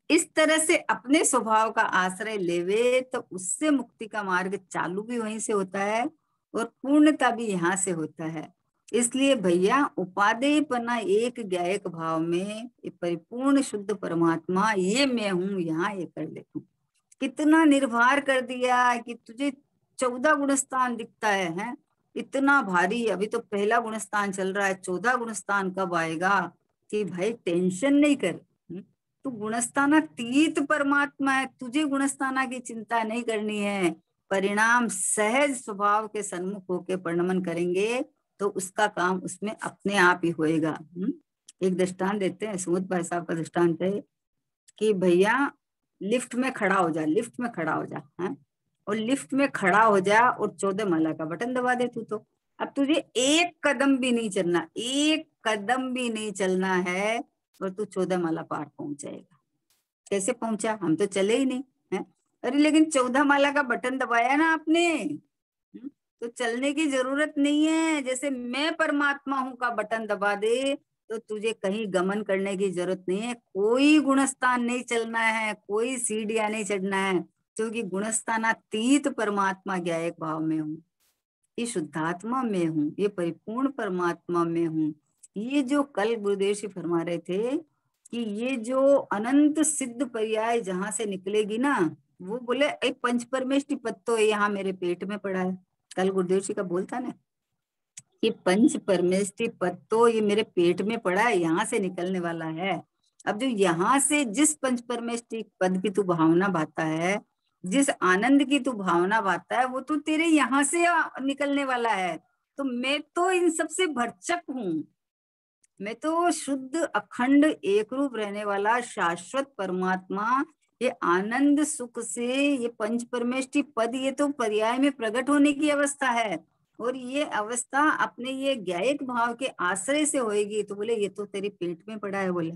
A: इस तरह से अपने स्वभाव का आश्रय लेवे तो उससे मुक्ति का मार्ग चालू भी वहीं से होता है और पूर्णता भी यहाँ से होता है। इसलिए भैया उपादेयपना एक ज्ञायक भाव में ये परिपूर्ण शुद्ध परमात्मा ये मैं हूँ, यहाँ ये कर ले तू। कितना निर्भर कर दिया कि तुझे 14 गुणस्थान दिखता है? इतना भारी। अभी तो पहला गुणस्थान चल रहा है, 14 गुणस्थान कब आएगा? कि भाई टेंशन नहीं कर। तू गुणस्थानातीत परमात्मा है, तुझे गुणस्थाना की चिंता नहीं करनी है। परिणाम सहज स्वभाव के सन्मुख होके परिणमन करेंगे तो उसका काम उसमें अपने आप ही होएगा। एक दृष्टांत देते हैं, सुमित भाई साहब का दृष्टांत है कि भैया लिफ्ट में खड़ा हो जा, लिफ्ट में खड़ा हो जा है, और लिफ्ट में खड़ा हो जा और 14 माला का बटन दबा दे तू तो। अब तुझे एक कदम भी नहीं चलना, एक कदम भी नहीं चलना है और तू 14 माला पार पहुंच जाएगा। कैसे पहुंचा? हम तो चले ही नहीं है। अरे लेकिन 14 माला का बटन दबाया ना आपने, तो चलने की जरूरत नहीं है। जैसे मैं परमात्मा हूं का बटन दबा दे तो तुझे कहीं गमन करने की जरूरत नहीं है, कोई गुणस्थान नहीं चलना है, कोई सीढ़ियां नहीं चढ़ना है, क्योंकि गुणस्थानातीत परमात्मा ज्ञायक भाव में हूँ, ये शुद्धात्मा में हूँ, ये परिपूर्ण परमात्मा में हूँ। ये जो कल गुरुदेव जी फरमा रहे थे कि ये जो अनंत सिद्ध पर्याय जहां से निकलेगी ना, वो बोले एक पंच परमेष्टि पद तो यहाँ मेरे पेट में पड़ा है। कल गुरुदेव जी का बोलता ना कि पंच परमेष्टि पद तो ये मेरे पेट में पड़ा है, यहाँ से निकलने वाला है। अब जो यहाँ से जिस पंच परमेष्टि पद की तू भावना बाता है, जिस आनंद की तू भावना बाता है, वो तो तेरे यहाँ से निकलने वाला है। तो मैं तो इन सबसे भरचक हूँ। मैं तो शुद्ध अखंड एक रूप रहने वाला शाश्वत परमात्मा। ये आनंद सुख से ये पंच परमेष्टि पद ये तो पर्याय में प्रकट होने की अवस्था है, और ये अवस्था अपने ये ज्ञायक भाव के आश्रय से होएगी। तो बोले ये तो तेरी पेट में पड़ा है। बोले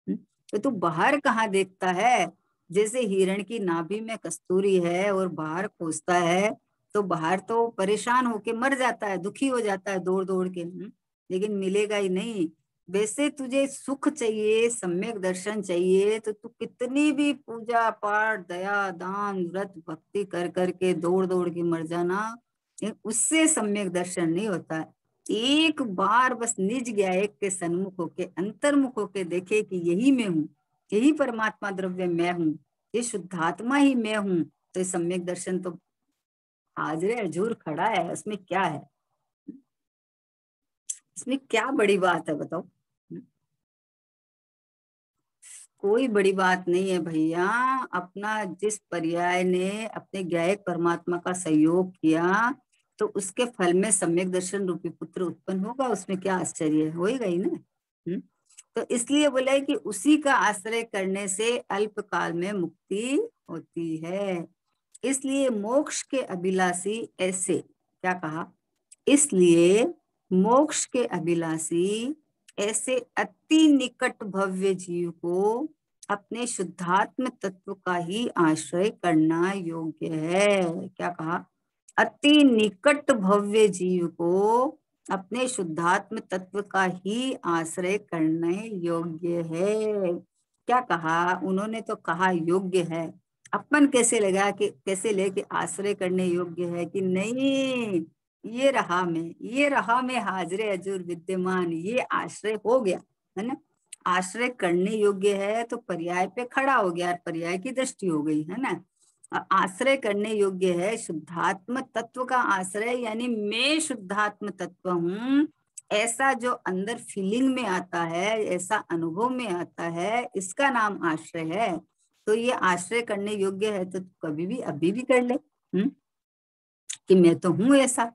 A: तो तू बाहर कहाँ देखता है? जैसे हिरण की नाभि में कस्तूरी है और बाहर खोजता है तो बाहर तो परेशान होके मर जाता है, दुखी हो जाता है दौड़ दौड़ के, लेकिन मिलेगा ही नहीं। वैसे तुझे सुख चाहिए, सम्यक दर्शन चाहिए, तो तू कितनी भी पूजा पाठ दया दान व्रत भक्ति कर करके दौड़ दौड़ के मर जाना, उससे सम्यक दर्शन नहीं होता। एक बार बस निज ज्ञायक के सन्मुख होके अंतर्मुख होके देखे कि यही मैं हूँ, यही परमात्मा द्रव्य मैं हूँ, ये शुद्धात्मा ही मैं हूँ, तो ये सम्यक दर्शन तो हाजरे हजूर खड़ा है। उसमें क्या है? इसमें क्या बड़ी बात है बताओ? कोई बड़ी बात नहीं है भैया। अपना जिस पर्याय ने अपने ज्ञायक परमात्मा का सहयोग किया तो उसके फल में सम्यक दर्शन रूपी पुत्र उत्पन्न होगा, उसमें क्या आश्चर्य है? होएगा ही ना। तो इसलिए बोला है कि उसी का आश्रय करने से अल्प काल में मुक्ति होती है। इसलिए मोक्ष के अभिलाषी ऐसे, क्या कहा? इसलिए मोक्ष के अभिलाषी ऐसे अति निकट भव्य जीव को अपने शुद्धात्म तत्व का ही आश्रय करना योग्य है। क्या कहा? अति निकट भव्य जीव को अपने शुद्धात्म तत्व का ही आश्रय करने योग्य है। क्या कहा उन्होंने? तो कहा योग्य है। अपन कैसे लगा कि कैसे लेके आश्रय करने योग्य है कि नहीं, ये रहा मैं, ये रहा मैं हाजरे हजूर विद्यमान, ये आश्रय हो गया है ना। आश्रय करने योग्य है तो पर्याय पे खड़ा हो गया, पर्याय की दृष्टि हो गई है ना। आश्रय करने योग्य है शुद्धात्म तत्व का आश्रय, यानी मैं शुद्धात्म तत्व हूँ, ऐसा जो अंदर फीलिंग में आता है, ऐसा अनुभव में आता है, इसका नाम आश्रय है। तो ये आश्रय करने योग्य है तो कभी भी अभी भी कर ले, कि मैं तो हूं ऐसा।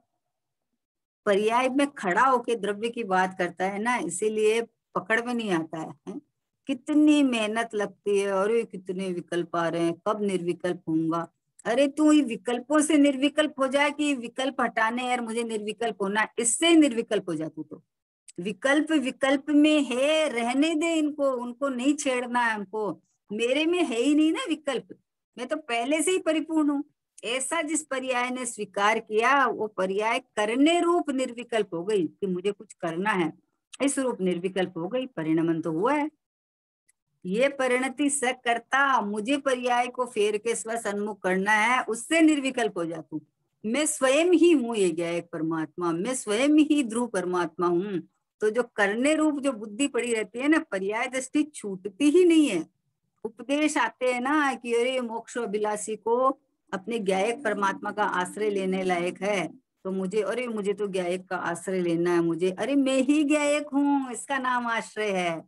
A: पर्याय में खड़ा होके द्रव्य की बात करता है ना, इसीलिए पकड़ में नहीं आता है? कितनी मेहनत लगती है, और ये कितने विकल्प आ रहे हैं, कब निर्विकल्प होऊंगा। अरे तू ये विकल्पों से निर्विकल्प हो जाए कि विकल्प हटाने यार मुझे निर्विकल्प होना, इससे ही निर्विकल्प हो जा तू तो। विकल्प विकल्प में है, रहने दे इनको, उनको नहीं छेड़ना है हमको। मेरे में है ही नहीं ना विकल्प, मैं तो पहले से ही परिपूर्ण हूँ। ऐसा जिस पर्याय ने स्वीकार किया, वो पर्याय करने रूप निर्विकल्प हो गई, कि मुझे कुछ करना है, इस रूप निर्विकल्प हो गई, परिणमन तो हुआ है। ये परिणति स करता, मुझे पर्याय को फेर के स्व सन्मुख करना है, उससे निर्विकल्प हो जातू। मैं स्वयं ही हूँ ये गया एक परमात्मा, मैं स्वयं ही ध्रुव परमात्मा हूँ। तो जो करने रूप जो बुद्धि पड़ी रहती है ना, पर्याय दृष्टि छूटती ही नहीं है। उपदेश आते हैं ना कि अरे मोक्ष अभिलाषी को अपने ज्ञायक परमात्मा का आश्रय लेने लायक है, तो मुझे, अरे मुझे तो ज्ञायक का आश्रय लेना है मुझे, अरे मैं ही ज्ञायक हूँ, इसका नाम आश्रय है।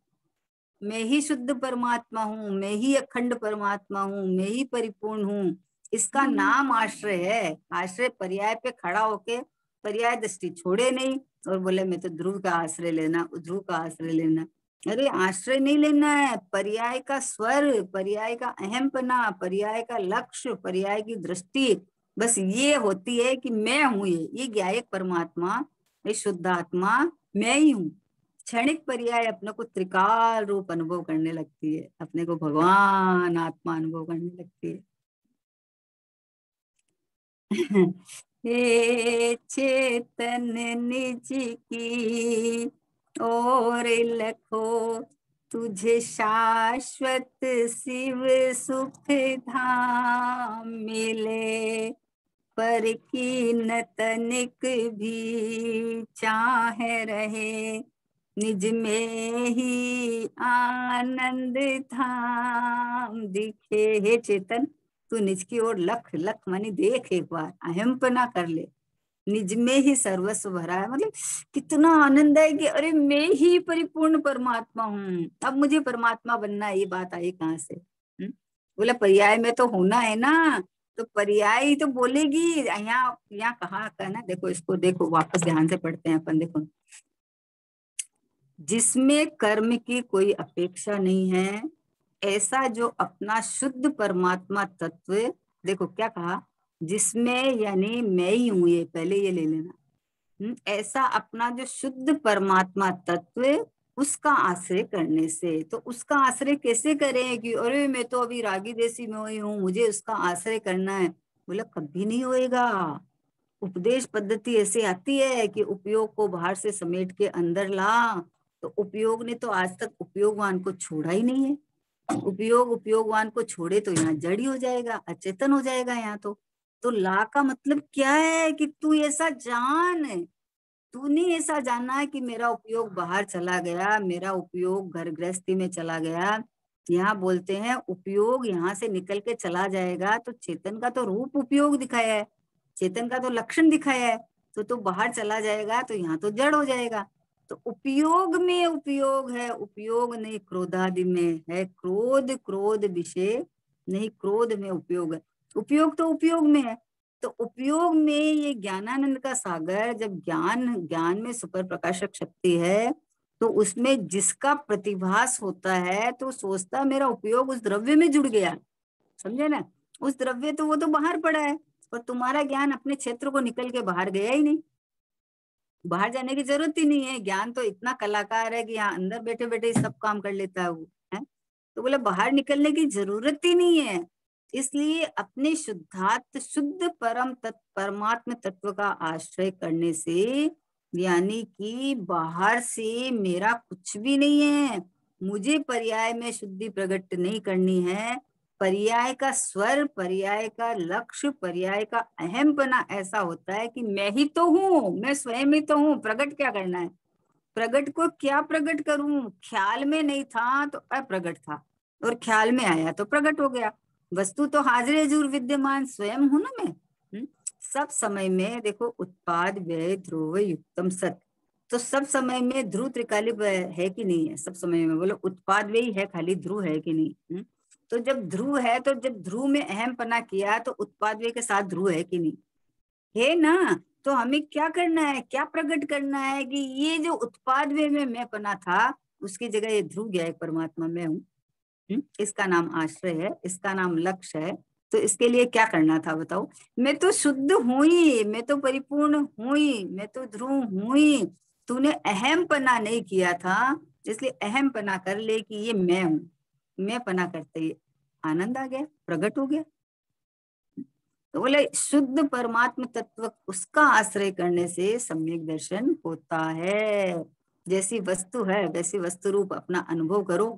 A: मैं ही शुद्ध परमात्मा हूँ, मैं ही अखंड परमात्मा हूँ, मैं ही परिपूर्ण हूँ, इसका नाम आश्रय है। आश्रय पर्याय पे खड़ा होके पर्याय दृष्टि छोड़े नहीं, और बोले मैं तो ध्रुव का आश्रय लेना, ध्रुव का आश्रय लेना। अरे आश्रय नहीं लेना है, पर्याय का स्वर, पर्याय का अहमपना, पर्याय का लक्ष्य, पर्याय की दृष्टि बस ये होती है कि मैं हूं, ये ज्ञायक परमात्मा, ये शुद्ध आत्मा मैं ही हूँ। क्षणिक पर्याय अपने को त्रिकाल रूप अनुभव करने लगती है, अपने को भगवान आत्मा अनुभव करने लगती है। हे चेतन निज की और लखो, तुझे शाश्वत शिव सुख धाम मिले। पर की न तनिक भी चाहे रहे, निज में ही आनंद धाम दिखे। हे चेतन, तू निज की ओर लख लख मानी देख, एक बार अहमपना कर ले। निज में ही सर्वस्व भरा है, मतलब कितना आनंद है कि अरे मैं ही परिपूर्ण परमात्मा हूँ, अब मुझे परमात्मा बनना है। ये बात आई कहाँ से? बोला पर्याय में तो होना है ना, तो पर्याय ही तो बोलेगी। यहाँ यहाँ कहा कहना, देखो इसको, देखो वापस ध्यान से पढ़ते हैं अपन। देखो, जिसमें कर्म की कोई अपेक्षा नहीं है, ऐसा जो अपना शुद्ध परमात्मा तत्व, देखो क्या कहा, जिसमें यानी मैं ही हूं, ये पहले ये ले लेना। ऐसा अपना जो शुद्ध परमात्मा तत्व, उसका आश्रय करने से, तो उसका आश्रय कैसे करें कि अरे मैं तो अभी रागी देसी में ही हूँ, मुझे उसका आश्रय करना है। बोला कभी नहीं होएगा। उपदेश पद्धति ऐसे आती है कि उपयोग को बाहर से समेट के अंदर ला, तो उपयोग ने तो आज तक उपयोगवान को छोड़ा ही नहीं है। उपयोग उपयोगवान को छोड़े तो यहाँ जड़ ही हो जाएगा, अचेतन हो जाएगा यहाँ तो ला का मतलब क्या है कि तू ऐसा जान, तूने ऐसा जाना कि मेरा उपयोग बाहर चला गया, मेरा उपयोग घर गृहस्थी में चला गया। यहाँ बोलते हैं उपयोग यहाँ से निकल के चला जाएगा, तो चेतन का तो रूप उपयोग दिखाया है, चेतन का तो लक्षण दिखाया है, तो बाहर चला जाएगा तो यहाँ तो जड़ हो जाएगा। तो उपयोग में उपयोग है, उपयोग नहीं क्रोधादि में है, क्रोध क्रोध विषय नहीं, क्रोध में उपयोग है, उपयोग तो उपयोग में है। तो उपयोग में ये ज्ञानानंद का सागर, जब ज्ञान ज्ञान में सुपर प्रकाशक शक्ति है, तो उसमें जिसका प्रतिभास होता है तो सोचता मेरा उपयोग उस द्रव्य में जुड़ गया, समझे ना, उस द्रव्य तो वो तो बाहर पड़ा है, और तुम्हारा ज्ञान अपने क्षेत्र को निकल के बाहर गया ही नहीं, बाहर जाने की जरूरत ही नहीं है। ज्ञान तो इतना कलाकार है कि यहाँ अंदर बैठे बैठे सब काम कर लेता है वो, है। तो बोले बाहर निकलने की जरूरत ही नहीं है। इसलिए अपने शुद्धात्म शुद्ध परम परमात्म तत्व का आश्रय करने से, यानी कि बाहर से मेरा कुछ भी नहीं है, मुझे पर्याय में शुद्धि प्रकट नहीं करनी है। पर्याय का स्वर, पर्याय का लक्ष्य, पर्याय का अहमपना ऐसा होता है कि मैं ही तो हूँ, मैं स्वयं ही तो हूँ, प्रकट क्या करना है। प्रकट को क्या प्रकट करूं, ख्याल में नहीं था तो अप्रगट था, और ख्याल में आया तो प्रकट हो गया। वस्तु तो हाजिर हजूर विद्यमान स्वयं हूं ना मैं। सब समय में देखो, उत्पाद व्यय ध्रुव युक्तम सत, तो सब समय में ध्रुव त्रिकालिक है कि नहीं है? सब समय में बोलो उत्पाद वे ही है, खाली ध्रुव है कि नहीं? तो जब ध्रुव है, तो जब ध्रुव में अहम पना किया तो उत्पाद वे के साथ ध्रुव है कि नहीं है ना? तो हमें क्या करना है, क्या प्रकट करना है कि ये जो उत्पाद वे में मैं पना था उसकी जगह ये ध्रुव गया, एक परमात्मा में हूँ। इसका नाम आश्रय है, इसका नाम लक्ष्य है। तो इसके लिए क्या करना था बताओ? मैं तो शुद्ध हूं ही, मैं तो परिपूर्ण हूं ही, मैं तो ध्रुव हूं ही। तूने अहम पना नहीं किया था, इसलिए अहम पना कर ले कि ये मैं हूं। मैं पना करते ही आनंद आ गया, प्रकट हो गया। तो बोले शुद्ध परमात्म तत्व उसका आश्रय करने से सम्यक दर्शन होता है। जैसी वस्तु है वैसी वस्तु रूप अपना अनुभव करो,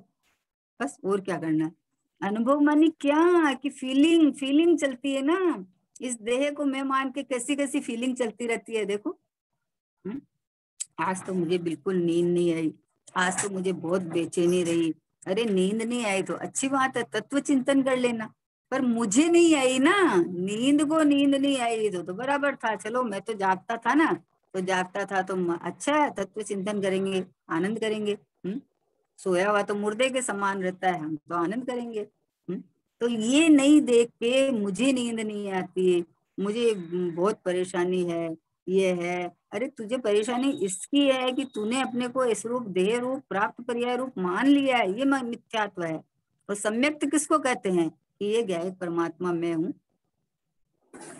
A: बस। और क्या करना है? अनुभव मानी क्या कि फीलिंग, फीलिंग चलती है ना। इस देह को मैं मान के कैसी कैसी फीलिंग चलती रहती है, देखो। आज तो मुझे बिल्कुल नींद नहीं आई, आज तो मुझे बहुत बेचैनी रही। अरे नींद नहीं आई तो अच्छी बात है, तत्व चिंतन कर लेना। पर मुझे नहीं आई ना, नींद को नींद नहीं आई तो बराबर था। चलो मैं तो जागता था ना, तो जागता था तो अच्छा है, तत्व चिंतन करेंगे, आनंद करेंगे। सोया हुआ तो मुर्दे के समान रहता है, हम तो आनंद करेंगे। तो ये नहीं देख के मुझे नींद नहीं आती, मुझे बहुत परेशानी है, ये है। अरे तुझे परेशानी इसकी है कि तूने अपने को इस रूप, देह रूप, प्राप्त पर्याय रूप मान लिया है, ये मिथ्यात्व है। और सम्यक्त किसको कहते हैं कि ये ज्ञायक परमात्मा मैं हूँ,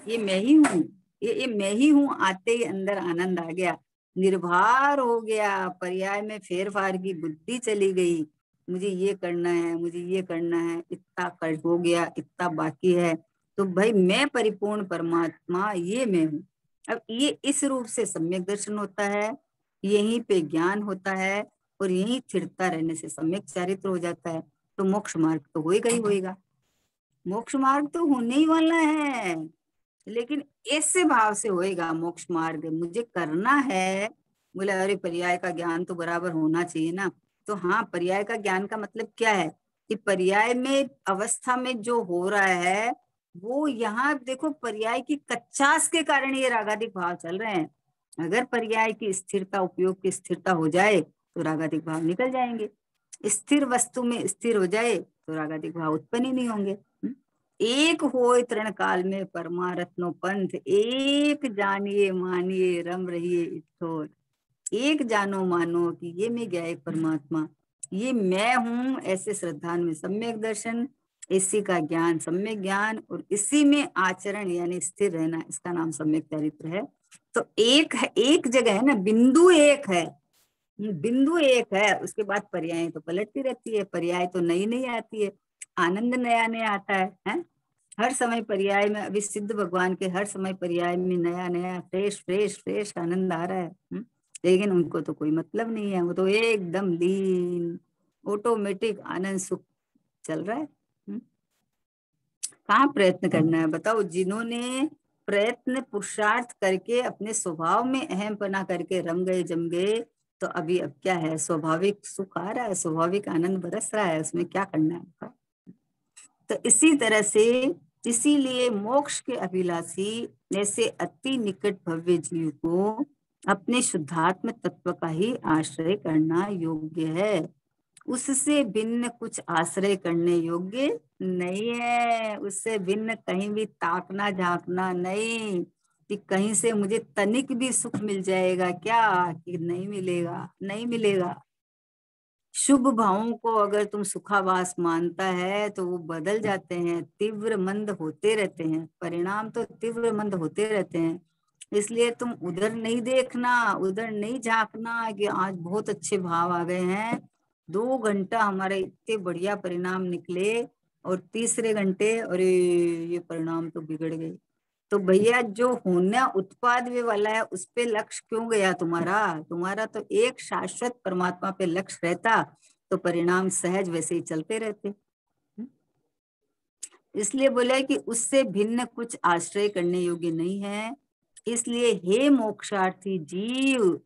A: ये मैं ही हूँ, ये मैं ही हूँ। आते ही अंदर आनंद आ गया, निर्भर हो गया, पर्याय में फेर फार की बुद्धि चली गई। मुझे ये करना है, मुझे ये करना है, इतना कर हो गया, इतना बाकी है। तो भाई मैं परिपूर्ण परमात्मा ये मैं हूँ। अब ये इस रूप से सम्यक दर्शन होता है, यहीं पे ज्ञान होता है, और यहीं स्थिरता रहने से सम्यक चारित्र हो जाता है। तो मोक्ष मार्ग तो होएगा ही होएगा, मोक्ष मार्ग तो होने ही वाला है। लेकिन ऐसे भाव से होएगा मोक्ष मार्ग, मुझे करना है। बोले अरे पर्याय का ज्ञान तो बराबर होना चाहिए ना। तो हाँ, पर्याय का ज्ञान का मतलब क्या है कि पर्याय में अवस्था में जो हो रहा है वो यहाँ देखो, पर्याय की कच्चास के कारण ये रागादिक भाव चल रहे हैं। अगर पर्याय की स्थिरता, उपयोग की स्थिरता हो जाए तो रागादिक भाव निकल जाएंगे। स्थिर वस्तु में स्थिर हो जाए तो रागादिक भाव उत्पन्न ही नहीं होंगे। एक होय तृण काल में परमारत्नो पंथ, एक जानिए मानिए रम रहिए इठोर। एक जानो मानो कि ये मैं गया एक परमात्मा, ये मैं हूं, ऐसे श्रद्धान में सम्यक दर्शन, इसी का ज्ञान सम्यक ज्ञान, और इसी में आचरण यानी स्थिर रहना, इसका नाम सम्यक चरित्र है। तो एक है, एक जगह है ना, बिंदु एक है, बिंदु एक है। उसके बाद पर्याय तो पलटती रहती है, पर्याय तो नई नई आती है, आनंद नया नया आता है? हर समय पर्याय में, अभी सिद्ध भगवान के हर समय पर्याय में नया नया फ्रेश फ्रेश फ्रेश आनंद आ रहा है। लेकिन उनको तो कोई मतलब नहीं है, वो तो एकदम लीन ऑटोमेटिक आनंद सुख चल रहा है। कहाँ प्रयत्न करना है बताओ? जिन्होंने प्रयत्न पुरुषार्थ करके अपने स्वभाव में अहम पना करके रम गए, जम गए, तो अभी अब क्या है, स्वाभाविक सुख आ रहा है, स्वाभाविक आनंद बरस रहा है, उसमें क्या करना है? तो इसी तरह से, इसीलिए मोक्ष के अभिलाषी ऐसे अति निकट भव्य जीव को अपने शुद्धात्म तत्व का ही आश्रय करना योग्य है। उससे भिन्न कुछ आश्रय करने योग्य नहीं है। उससे भिन्न कहीं भी ताकना झांकना नहीं कि कहीं से मुझे तनिक भी सुख मिल जाएगा क्या, कि नहीं मिलेगा, नहीं मिलेगा। शुभ भावों को अगर तुम सुखावास मानता है तो वो बदल जाते हैं, तीव्र मंद होते रहते हैं, परिणाम तो तीव्र मंद होते रहते हैं। इसलिए तुम उधर नहीं देखना, उधर नहीं झांकना कि आज बहुत अच्छे भाव आ गए हैं, 2 घंटा हमारे इतने बढ़िया परिणाम निकले, और तीसरे घंटे अरे ये परिणाम तो बिगड़ गए। तो भैया जो होना उत्पाद वे वाला है उस पे लक्ष्य क्यों गया तुम्हारा? तुम्हारा तो एक शाश्वत परमात्मा पे लक्ष्य रहता तो परिणाम सहज वैसे ही चलते रहते। इसलिए बोला कि उससे भिन्न कुछ आश्रय करने योग्य नहीं है। इसलिए हे मोक्षार्थी जीव,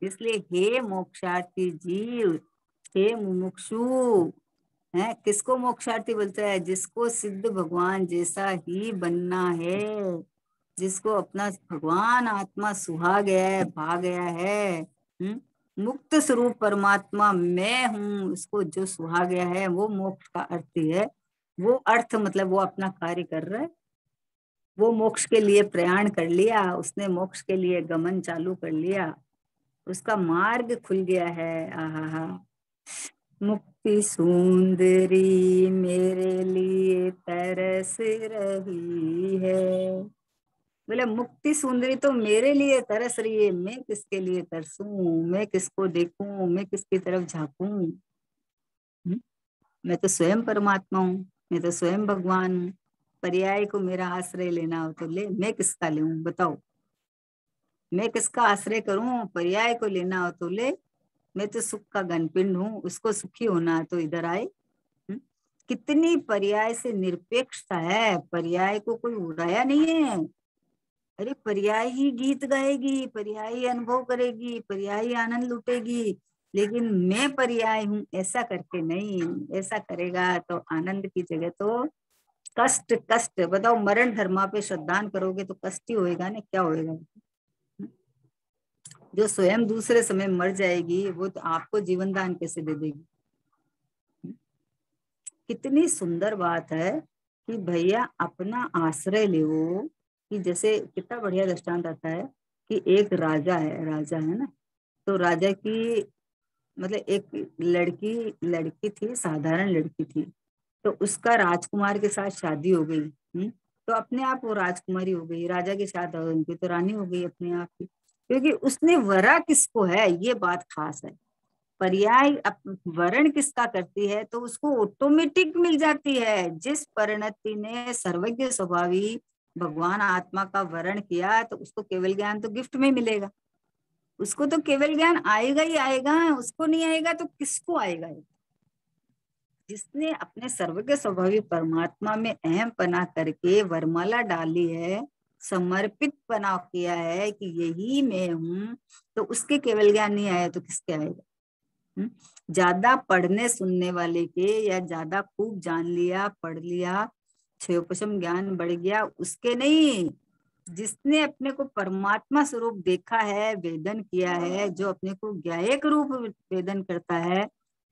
A: इसलिए हे मोक्षार्थी जीव, हे मुमुक्षु, है किसको मोक्षार्थी बोलता है? जिसको सिद्ध भगवान जैसा ही बनना है, जिसको अपना भगवान आत्मा सुहा गया है, भा गया है, मुक्त स्वरूप परमात्मा मैं हूँ, उसको जो सुहा गया है वो मोक्ष का अर्थ ही है। वो अर्थ मतलब वो अपना कार्य कर रहा है, वो मोक्ष के लिए प्रयाण कर लिया, उसने मोक्ष के लिए गमन चालू कर लिया, उसका मार्ग खुल गया है। आहा, मुक्ति सुंदरी मेरे लिए तरस रही है। बोले मुक्ति सुंदरी तो मेरे लिए तरस रही है, मैं किसके लिए तरसूं, मैं किसको देखूं, मैं किसकी तरफ झांकूं। मैं तो स्वयं परमात्मा हूँ, मैं तो स्वयं भगवान हूँ। पर्याय को मेरा आश्रय लेना हो तो ले, मैं किसका लूं बताओ, मैं किसका आश्रय करूं, पर्याय को लेना हो तो ले। मैं तो सुख का घनपिंड हूँ, उसको सुखी होना है तो इधर आए। कितनी पर्याय से निरपेक्षता है, पर्याय को कोई उड़ाया नहीं है। अरे पर्याय ही गीत गाएगी, पर्याय ही अनुभव करेगी, पर्याय ही आनंद लुटेगी, लेकिन मैं पर्याय हूँ ऐसा करके नहीं। ऐसा करेगा तो आनंद की जगह तो कष्ट कष्ट। बताओ मरण धर्मा पे श्रद्धान करोगे तो कष्ट ही होएगा ना, क्या होएगा। जो स्वयं दूसरे समय मर जाएगी वो तो आपको जीवन दान कैसे दे देगी। कितनी सुंदर बात है कि भैया अपना आश्रय ले। कि जैसे कितना बढ़िया दृष्टांत आता है कि एक राजा है ना, तो राजा की मतलब एक लड़की थी, साधारण लड़की थी। तो उसका राजकुमार के साथ शादी हो गई। तो अपने आप वो राजकुमारी हो गई, राजा के साथ उनकी तो रानी हो गई अपने आप की, क्योंकि उसने वरा किसको है, ये बात खास है। पर्याय वर्ण किसका करती है तो उसको ऑटोमेटिक मिल जाती है। जिस परिणति ने सर्वज्ञ स्वभावी भगवान आत्मा का वर्ण किया तो उसको केवल ज्ञान तो गिफ्ट में मिलेगा। उसको तो केवल ज्ञान आएगा ही आएगा, उसको नहीं आएगा तो किसको आएगा। जिसने अपने सर्वज्ञ स्वभावी परमात्मा में अहम पना करके वरमाला डाली है, समर्पित पना किया है कि यही मैं हूं, तो उसके केवल ज्ञान नहीं आया तो किसके आएगा। ज्यादा पढ़ने सुनने वाले के या ज्यादा खूब जान लिया पढ़ लिया क्षयोपशम ज्ञान बढ़ गया उसके नहीं। जिसने अपने को परमात्मा स्वरूप देखा है, वेदन किया है, जो अपने को ज्ञायक रूप वेदन करता है,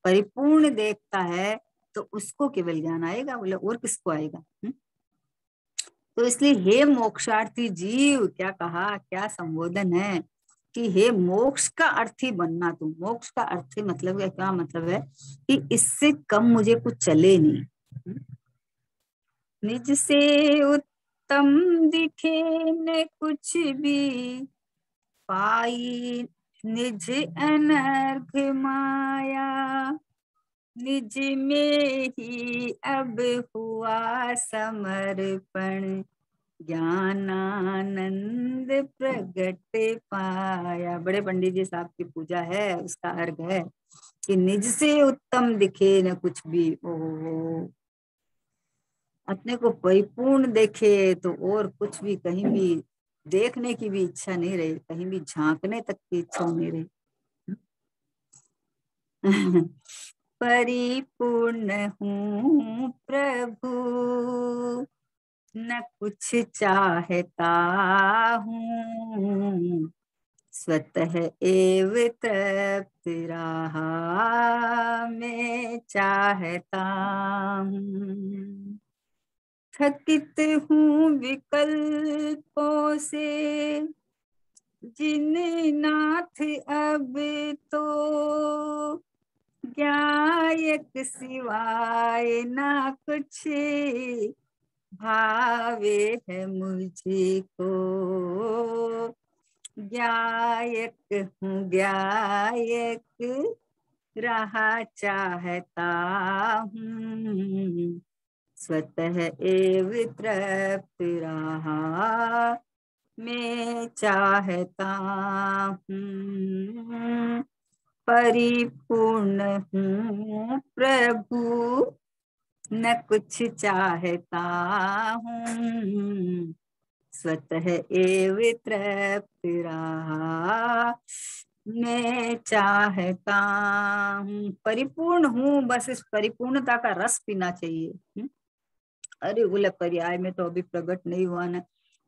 A: परिपूर्ण देखता है, तो उसको केवल ज्ञान आएगा, बोले और किसको आएगा। तो इसलिए हे मोक्षार्थी जीव, क्या कहा, क्या संबोधन है कि हे मोक्ष का अर्थी बनना। तुम मोक्ष का अर्थी मतलब क्या मतलब है कि इससे कम मुझे कुछ चले नहीं। निज से उत्तम दिखे न कुछ भी पाई, निज अनर्घ माया निज में ही अब हुआ समर्पण, ज्ञानानंद प्रगट पाया। बड़े पंडित जी साहब की पूजा है, उसका अर्घ है कि निज से उत्तम दिखे न कुछ भी। ओ अपने को परिपूर्ण देखे तो और कुछ भी कहीं भी देखने की भी इच्छा नहीं रही, कहीं भी झांकने तक की इच्छा नहीं रही। परिपूर्ण हूँ प्रभु न कुछ चाहता हूँ, स्वतः एव तृप्त रहा मैं चाहता हूँ। थकित हूँ विकल्पों से जिन नाथ अब तो, ज्ञायक सिवाय ना कुछ भावे है मुझको। ज्ञायक हूँ ज्ञायक रहा चाहता हूँ, स्वतः एव तृप्त रहा मैं चाहता हूँ। परिपूर्ण हूँ प्रभु न कुछ चाहता हूँ, स्वतः एव तृप्त रहा मैं चाहता हूँ। परिपूर्ण हूँ, बस इस परिपूर्णता का रस पीना चाहिए। अरे बोले पर्याय में तो अभी प्रकट नहीं हुआ ना।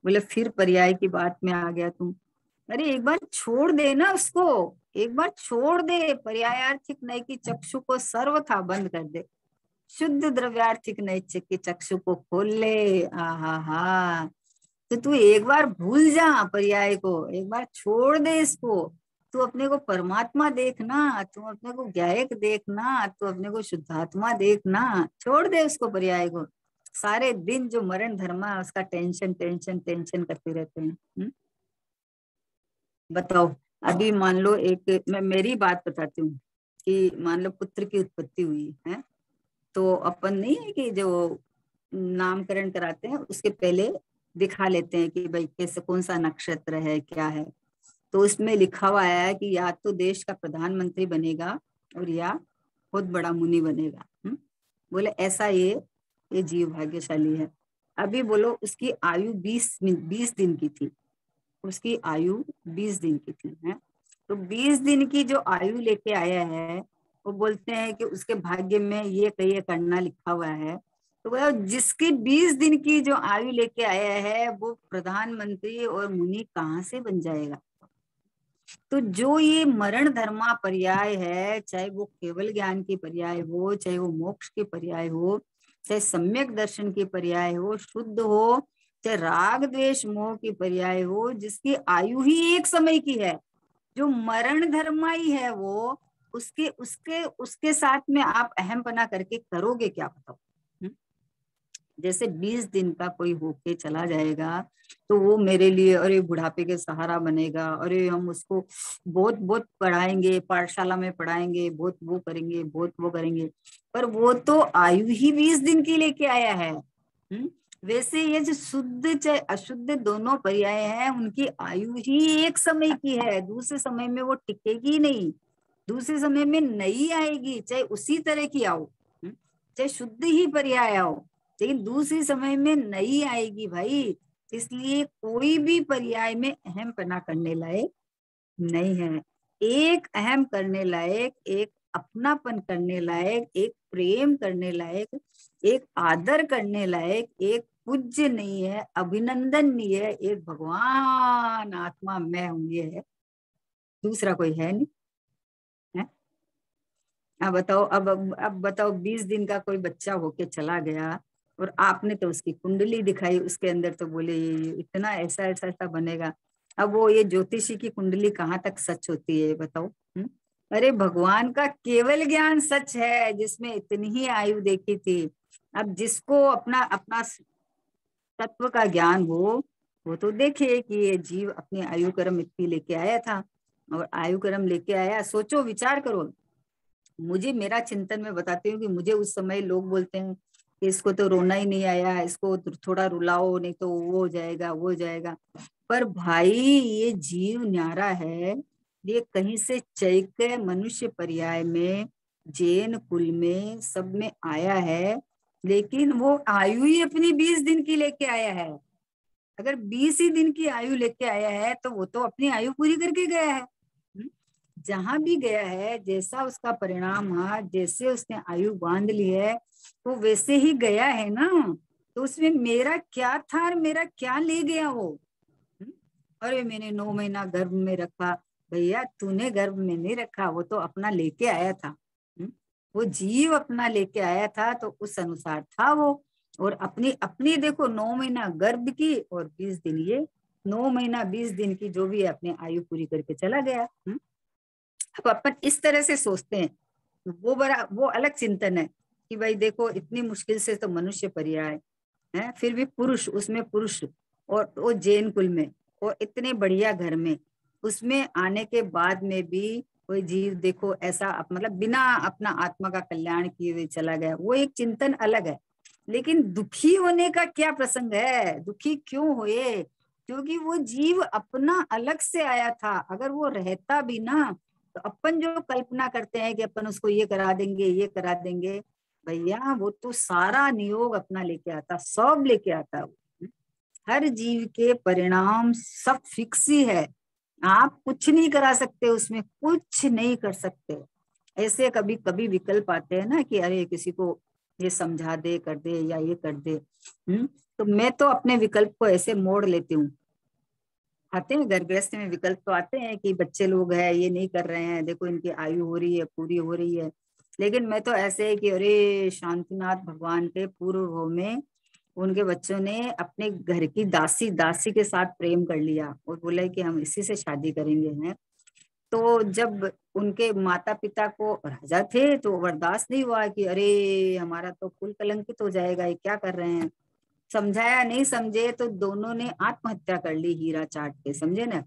A: बोले फिर पर्याय की बात में आ गया तुम। अरे एक बार छोड़ दे ना उसको, एक बार छोड़ दे। पर्यायार्थिक नय की चक्षु को सर्वथा बंद कर दे, शुद्ध द्रव्यार्थिक नय के चक्षु को खोल ले। आहा हा। तो तू एक बार भूल जा पर्याय को, एक बार छोड़ दे इसको। तू अपने को परमात्मा देखना, तू अपने को ज्ञायक देखना, तू अपने को शुद्धात्मा देखना। छोड़ दे उसको, पर्याय को। सारे दिन जो मरण धर्म है उसका टेंशन टेंशन टेंशन करते रहते हैं। बताओ। अभी मान लो, एक मैं मेरी बात बताती हूँ कि मान लो पुत्र की उत्पत्ति हुई है, तो अपन नहीं है कि जो नामकरण कराते हैं उसके पहले दिखा लेते हैं कि भाई कैसे, कौन सा नक्षत्र है, क्या है। तो उसमें लिखा हुआ है कि या तो देश का प्रधानमंत्री बनेगा और या बहुत बड़ा मुनि बनेगा। बोले ऐसा ये जीव भाग्यशाली है। अभी बोलो उसकी आयु 20 दिन की थी, उसकी आयु 20 दिन की थी है। तो 20 दिन की जो आयु लेके आया है, वो बोलते हैं कि उसके भाग्य में ये करना लिखा हुआ है। तो वह जिसकी 20 दिन की जो आयु लेके आया है वो प्रधानमंत्री और मुनि कहाँ से बन जाएगा। तो जो ये मरण धर्मा पर्याय है, चाहे वो केवल ज्ञान की पर्याय हो, चाहे वो मोक्ष की पर्याय हो, चाहे सम्यक दर्शन की पर्याय हो, शुद्ध हो, चाहे राग द्वेष मोह की पर्याय हो, जिसकी आयु ही एक समय की है, जो मरण धर्मा ही है, वो उसके उसके उसके साथ में आप अहमपना करके करोगे क्या, बताओ। जैसे 20 दिन का कोई होके चला जाएगा तो वो मेरे लिए अरे बुढ़ापे के सहारा बनेगा, अरे हम उसको बहुत बहुत पढ़ाएंगे, पाठशाला में पढ़ाएंगे, बहुत वो करेंगे, बहुत वो करेंगे, पर वो तो आयु ही 20 दिन की लेके आया है। वैसे ये जो शुद्ध चाहे अशुद्ध दोनों पर्याय हैं, उनकी आयु ही एक समय की है, दूसरे समय में वो टिकेगी नहीं, दूसरे समय में नहीं आएगी, चाहे उसी तरह की आओ, चाहे शुद्ध ही पर्याय आओ, लेकिन दूसरे समय में नहीं आएगी भाई। इसलिए कोई भी पर्याय में अहम पना करने लायक नहीं है। एक अहम करने लायक, एक अपनापन करने लायक, एक प्रेम करने लायक, एक आदर करने लायक, एक पूज्य नहीं है, अभिनंदन नहीं है, एक भगवान आत्मा मैं हूं ये है, दूसरा कोई है नहीं है। अब बताओ, अब बताओ 20 दिन का कोई बच्चा होके चला गया और आपने तो उसकी कुंडली दिखाई, उसके अंदर तो बोले ये इतना ऐसा ऐसा ऐसा बनेगा। अब वो ये ज्योतिषी की कुंडली कहाँ तक सच होती है बताओ। अरे भगवान का केवल ज्ञान सच है, जिसमें इतनी ही आयु देखी थी। अब जिसको अपना अपना तत्व का ज्ञान हो, वो तो देखे कि ये जीव अपनी आयु कर्म इतनी लेके आया था, और आयु कर्म लेके आया। सोचो, विचार करो। मुझे मेरा चिंतन में बताती हूँ कि मुझे उस समय लोग बोलते हैं कि इसको तो रोना ही नहीं आया, इसको थोड़ा रुलाओ नहीं तो वो हो जाएगा, वो हो जाएगा। पर भाई ये जीव न्यारा है, ये कहीं से चैत्य मनुष्य पर्याय में, जैन कुल में, सब में आया है, लेकिन वो आयु ही अपनी 20 दिन की लेके आया है। अगर 20 ही दिन की आयु लेके आया है तो वो तो अपनी आयु पूरी करके गया है। जहां भी गया है, जैसा उसका परिणाम है, जैसे उसने आयु बांध ली है, तो वैसे ही गया है ना। तो उसमें मेरा क्या था और मेरा क्या ले गया वो। हम्म? अरे मैंने 9 महीना गर्भ में रखा, भैया तूने गर्भ में नहीं रखा, वो तो अपना लेके आया था। वो जीव अपना लेके आया था, तो उस अनुसार था वो। और अपनी अपनी देखो 9 महीना गर्भ की और 20 दिन ये, 9 महीना 20 दिन की जो भी है अपनी आयु पूरी करके चला गया। अब अपन इस तरह से सोचते हैं, वो अलग चिंतन है कि भाई देखो इतनी मुश्किल से तो मनुष्य पर्याय है, फिर भी पुरुष, उसमें पुरुष, और वो जैन कुल में, और इतने बढ़िया घर में, उसमें आने के बाद में भी कोई जीव देखो ऐसा मतलब बिना अपना आत्मा का कल्याण किए हुए चला गया, वो एक चिंतन अलग है। लेकिन दुखी होने का क्या प्रसंग है, दुखी क्यों हुए, क्योंकि वो जीव अपना अलग से आया था। अगर वो रहता भी ना, तो अपन जो कल्पना करते हैं कि अपन उसको ये करा देंगे, ये करा देंगे, भैया वो तो सारा नियोग अपना लेके आता, सब लेके आता वो। हर जीव के परिणाम सब फिक्स ही है, आप कुछ नहीं करा सकते, उसमें कुछ नहीं कर सकते। ऐसे कभी कभी विकल्प आते हैं ना कि अरे किसी को ये समझा दे, कर दे, या ये कर दे। तो मैं तो अपने विकल्प को ऐसे मोड़ लेती हूँ आते हैं घर गृहस्थी में विकल्प तो आते हैं कि बच्चे लोग हैं, ये नहीं कर रहे हैं, देखो इनकी आयु हो रही है, पूरी हो रही है। लेकिन मैं तो ऐसे है कि अरे शांतिनाथ भगवान के पूर्व भाव में उनके बच्चों ने अपने घर की दासी दासी के साथ प्रेम कर लिया और बोला कि हम इसी से शादी करेंगे हैं। तो जब उनके माता पिता को, राजा थे, तो बर्दाश्त नहीं हुआ कि अरे हमारा तो कुल कलंकित हो जाएगा, ये क्या कर रहे हैं। समझाया, नहीं समझे, तो दोनों ने आत्महत्या कर ली हीरा चाट के, समझे ना।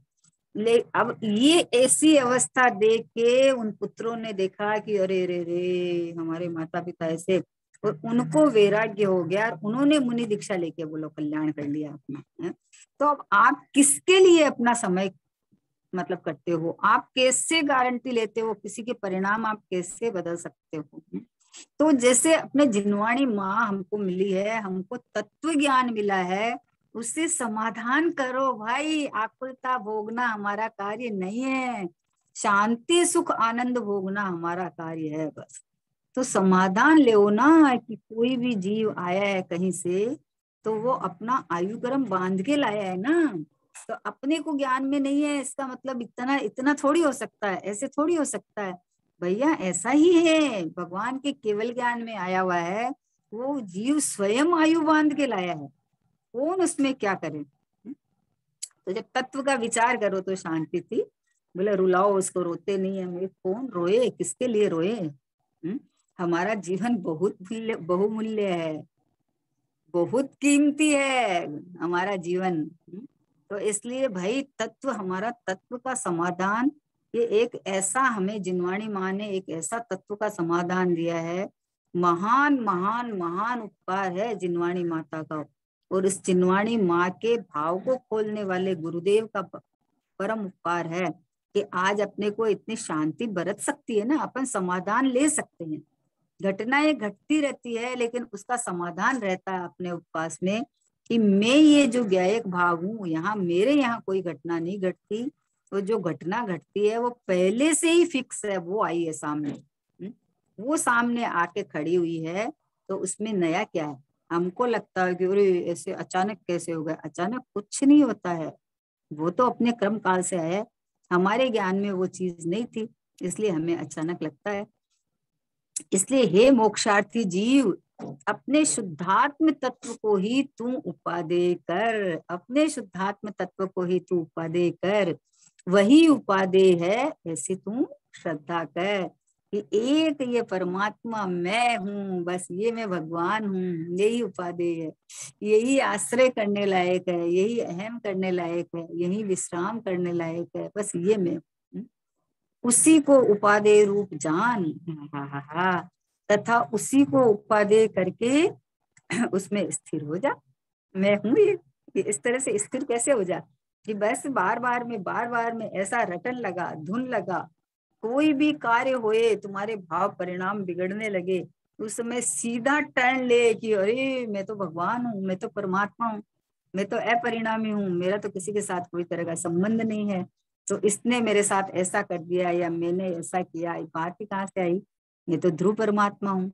A: ले अब ये ऐसी अवस्था देख के उन पुत्रों ने देखा कि अरे रे रे हमारे माता पिता ऐसे, और उनको वैराग्य हो गया और उन्होंने मुनि दीक्षा लेके बोलो कल्याण कर लिया अपना, है? तो अब आप किसके लिए अपना समय मतलब करते हो, आप कैसे गारंटी लेते हो किसी के परिणाम आप कैसे बदल सकते हो। तो जैसे अपने जिनवाणी माँ हमको मिली है, हमको तत्व ज्ञान मिला है, उससे समाधान करो भाई। आकुलता भोगना हमारा कार्य नहीं है, शांति सुख आनंद भोगना हमारा कार्य है बस। तो समाधान ले ना कि कोई भी जीव आया है कहीं से, तो वो अपना आयु कर्म बांध के लाया है ना। तो अपने को ज्ञान में नहीं है इसका मतलब इतना इतना थोड़ी हो सकता है, ऐसे थोड़ी हो सकता है भैया, ऐसा ही है। भगवान के केवल ज्ञान में आया हुआ है, वो जीव स्वयं आयु बांध के लाया है, कौन उसमें क्या करे। तो जब तत्व का विचार करो तो शांति थी। बोले रुलाओ उसको, रोते नहीं है, मैं कौन रोए, किसके लिए रोए। हमारा जीवन बहुत बहुमूल्य है, बहुत कीमती है हमारा जीवन। तो इसलिए भाई तत्व, हमारा तत्व का समाधान, ये एक ऐसा हमें जिनवाणी माँ ने एक ऐसा तत्व का समाधान दिया है। महान महान महान उपकार है जिनवाणी माता का, और इस जिनवाणी माँ के भाव को खोलने वाले गुरुदेव का परम उपकार है कि आज अपने को इतनी शांति बरत सकती है ना, अपन समाधान ले सकते हैं। घटनाएं घटती रहती है लेकिन उसका समाधान रहता है अपने उपवास में कि मैं ये जो ज्ञायक भाव हूँ, यहाँ मेरे यहाँ कोई घटना नहीं घटती। तो जो घटना घटती है वो पहले से ही फिक्स है, वो आई है सामने। वो सामने आके खड़ी हुई है, तो उसमें नया क्या है। हमको लगता है कि अरे ऐसे अचानक कैसे हो गया, अचानक कुछ नहीं होता है, वो तो अपने कर्म काल से आया है। हमारे ज्ञान में वो चीज नहीं थी, इसलिए हमें अचानक लगता है। इसलिए हे मोक्षार्थी जीव, अपने शुद्धात्म तत्व को ही तू उपादेय कर, अपने शुद्धात्म तत्व को ही तू उपादेय कर। वही उपादेय है, ऐसी तू श्रद्धा कर कि एक ये परमात्मा मैं हूँ, बस ये मैं भगवान हूँ, यही उपादेय है, यही आश्रय करने लायक है, यही अहम करने लायक है, यही विश्राम करने लायक है, बस ये मैं हूँ। उसी को उपादेय रूप जान, हा हा हा, तथा उसी को उपादेय करके उसमें स्थिर हो जा। मैं हूं ये इस तरह से स्थिर कैसे हो जा कि बस बार बार में ऐसा रटन लगा, धुन लगा, कोई भी कार्य होए तुम्हारे भाव परिणाम बिगड़ने लगे, उस समय सीधा टर्न ले कि अरे मैं तो भगवान हूँ, मैं तो परमात्मा हूँ, मैं तो अपरिणामी हूँ, मेरा तो किसी के साथ कोई तरह का संबंध नहीं है। तो इसने मेरे साथ ऐसा कर दिया या मैंने ऐसा किया, ये बात ही कहाँ से आई, मैं तो ध्रुव परमात्मा हूँ।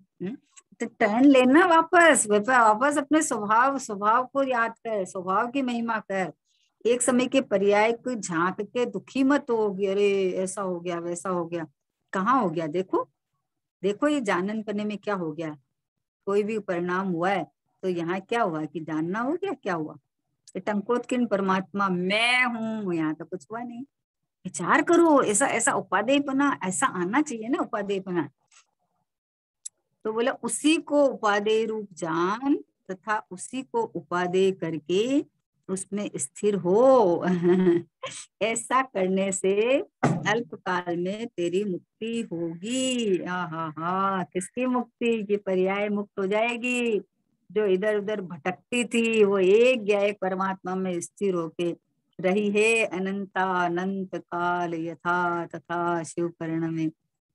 A: तो टर्न लेना वापस वापस अपने स्वभाव स्वभाव को याद कर, स्वभाव की महिमा कर। एक समय के पर्याय को झांक के दुखी मत होगी, अरे ऐसा हो गया वैसा हो गया, कहाँ हो गया, देखो देखो ये जानन करने में क्या हो गया। कोई भी परिणाम हुआ है तो यहाँ क्या हुआ कि जानना हो गया, क्या हुआ, टंकोत्किन परमात्मा मैं हूँ, यहाँ तो कुछ हुआ नहीं। विचार करो, ऐसा ऐसा उपादेयपना ऐसा आना चाहिए ना, उपादेयपना। तो बोला उसी को उपादेय रूप जान तथा उसी को उपादेय करके उसमें स्थिर हो। ऐसा करने से अल्प काल में तेरी मुक्ति होगी। हा किसकी मुक्ति की, पर्याय मुक्त हो जाएगी। जो इधर उधर भटकती थी वो एक ज्ञायक परमात्मा में स्थिर होके रही है अनंता अनंत काल यथा तथा शिव कर्ण में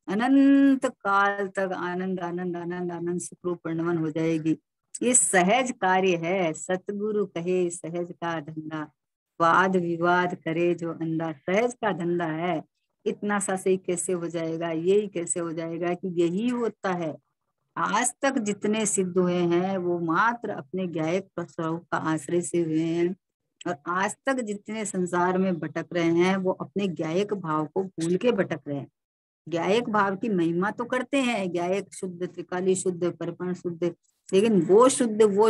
A: अनंत काल तक आनंद आनंद आनंद आनंद सुखरूप परिणमन हो जाएगी। ये सहज कार्य है, सतगुरु कहे सहज का धंधा, वाद विवाद करे जो अंधा, सहज का धंधा है। इतना सा से कैसे हो जाएगा, यही कैसे हो जाएगा कि यही होता है। आज तक जितने सिद्ध हुए हैं वो मात्र अपने ज्ञायक स्वरूप का आश्रय से हुए हैं, और आज तक जितने संसार में भटक रहे हैं वो अपने ज्ञायक भाव को भूल के भटक रहे हैं। ज्ञायक भाव की महिमा तो करते हैं, ज्ञायक शुद्ध, त्रिकाली शुद्ध, परिपूर्ण शुद्ध, लेकिन वो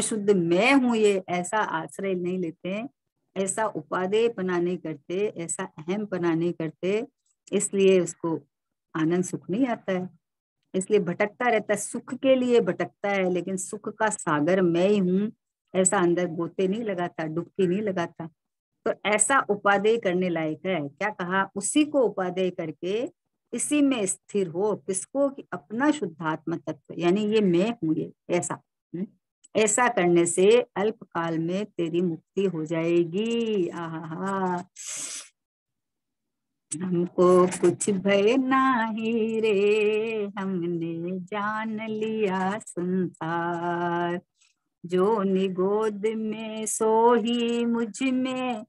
A: शुद्ध मैं हूं ये ऐसा आश्रय नहीं लेते हैं, ऐसा उपादेय पना नहीं करते, ऐसा अहम पना नहीं करते। इसलिए उसको आनंद सुख नहीं आता है, इसलिए भटकता रहता है, सुख के लिए भटकता है, लेकिन सुख का सागर मैं ही हूँ ऐसा अंदर गोते नहीं लगाता, डुबकी नहीं लगाता। तो ऐसा उपादेय करने लायक है। क्या कहा? उसी को उपादेय करके इसी में स्थिर हो। किसको? कि अपना शुद्धात्म तत्व, यानी ये मैं हूं ये ऐसा। ऐसा करने से अल्प काल में तेरी मुक्ति हो जाएगी। आहा, हमको कुछ भय नाही रे, हमने जान लिया संसार, जो निगोद में सो ही मुझ में,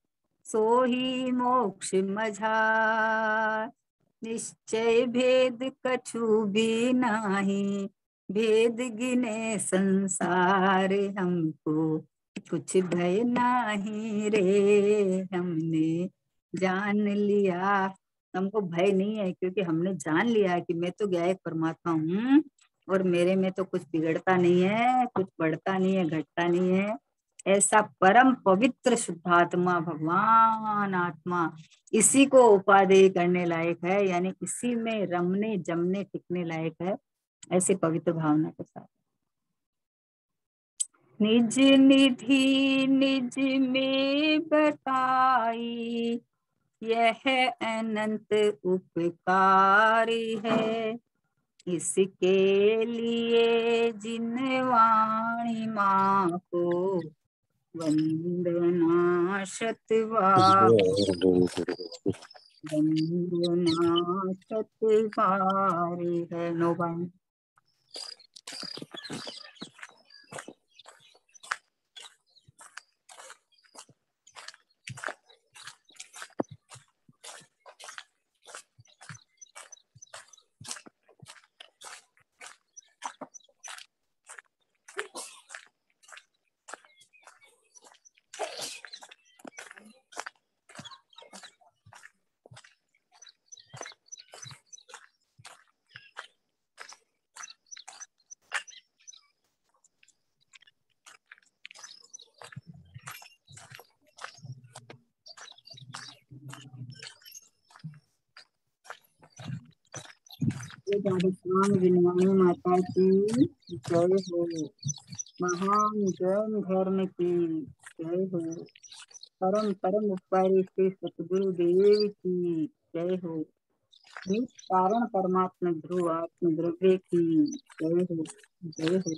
A: सो ही मोक्ष मझार, निश्चय भेद कछु भी नाही, भेद गिने संसार, हमको कुछ भय नाही रे, हमने जान लिया। हमको भय नहीं है, क्योंकि हमने जान लिया कि मैं तो ज्ञायक परमात्मा हूँ और मेरे में तो कुछ बिगड़ता नहीं है, कुछ बढ़ता नहीं है, घटता नहीं है। ऐसा परम पवित्र शुद्धात्मा भगवान आत्मा, इसी को उपादेय करने लायक है, यानी इसी में रमने जमने टिकने लायक है, ऐसे पवित्र भावना के साथ। निज निधि निज में बताई, यह अनंत उपकारी है, इसके लिए जिन वाणी माँ को वंदना शतबार, वंदना शतबार है। नो बाण। राधेश्याम विनवाणी माता की जय हो। महान जैन धर्म की जय हो। परम परम उपकारी श्री सतगुरु देव की जय हो। निज कारण परमात्मा ध्रुव आत्म द्रव्य की जय हो। जय हो।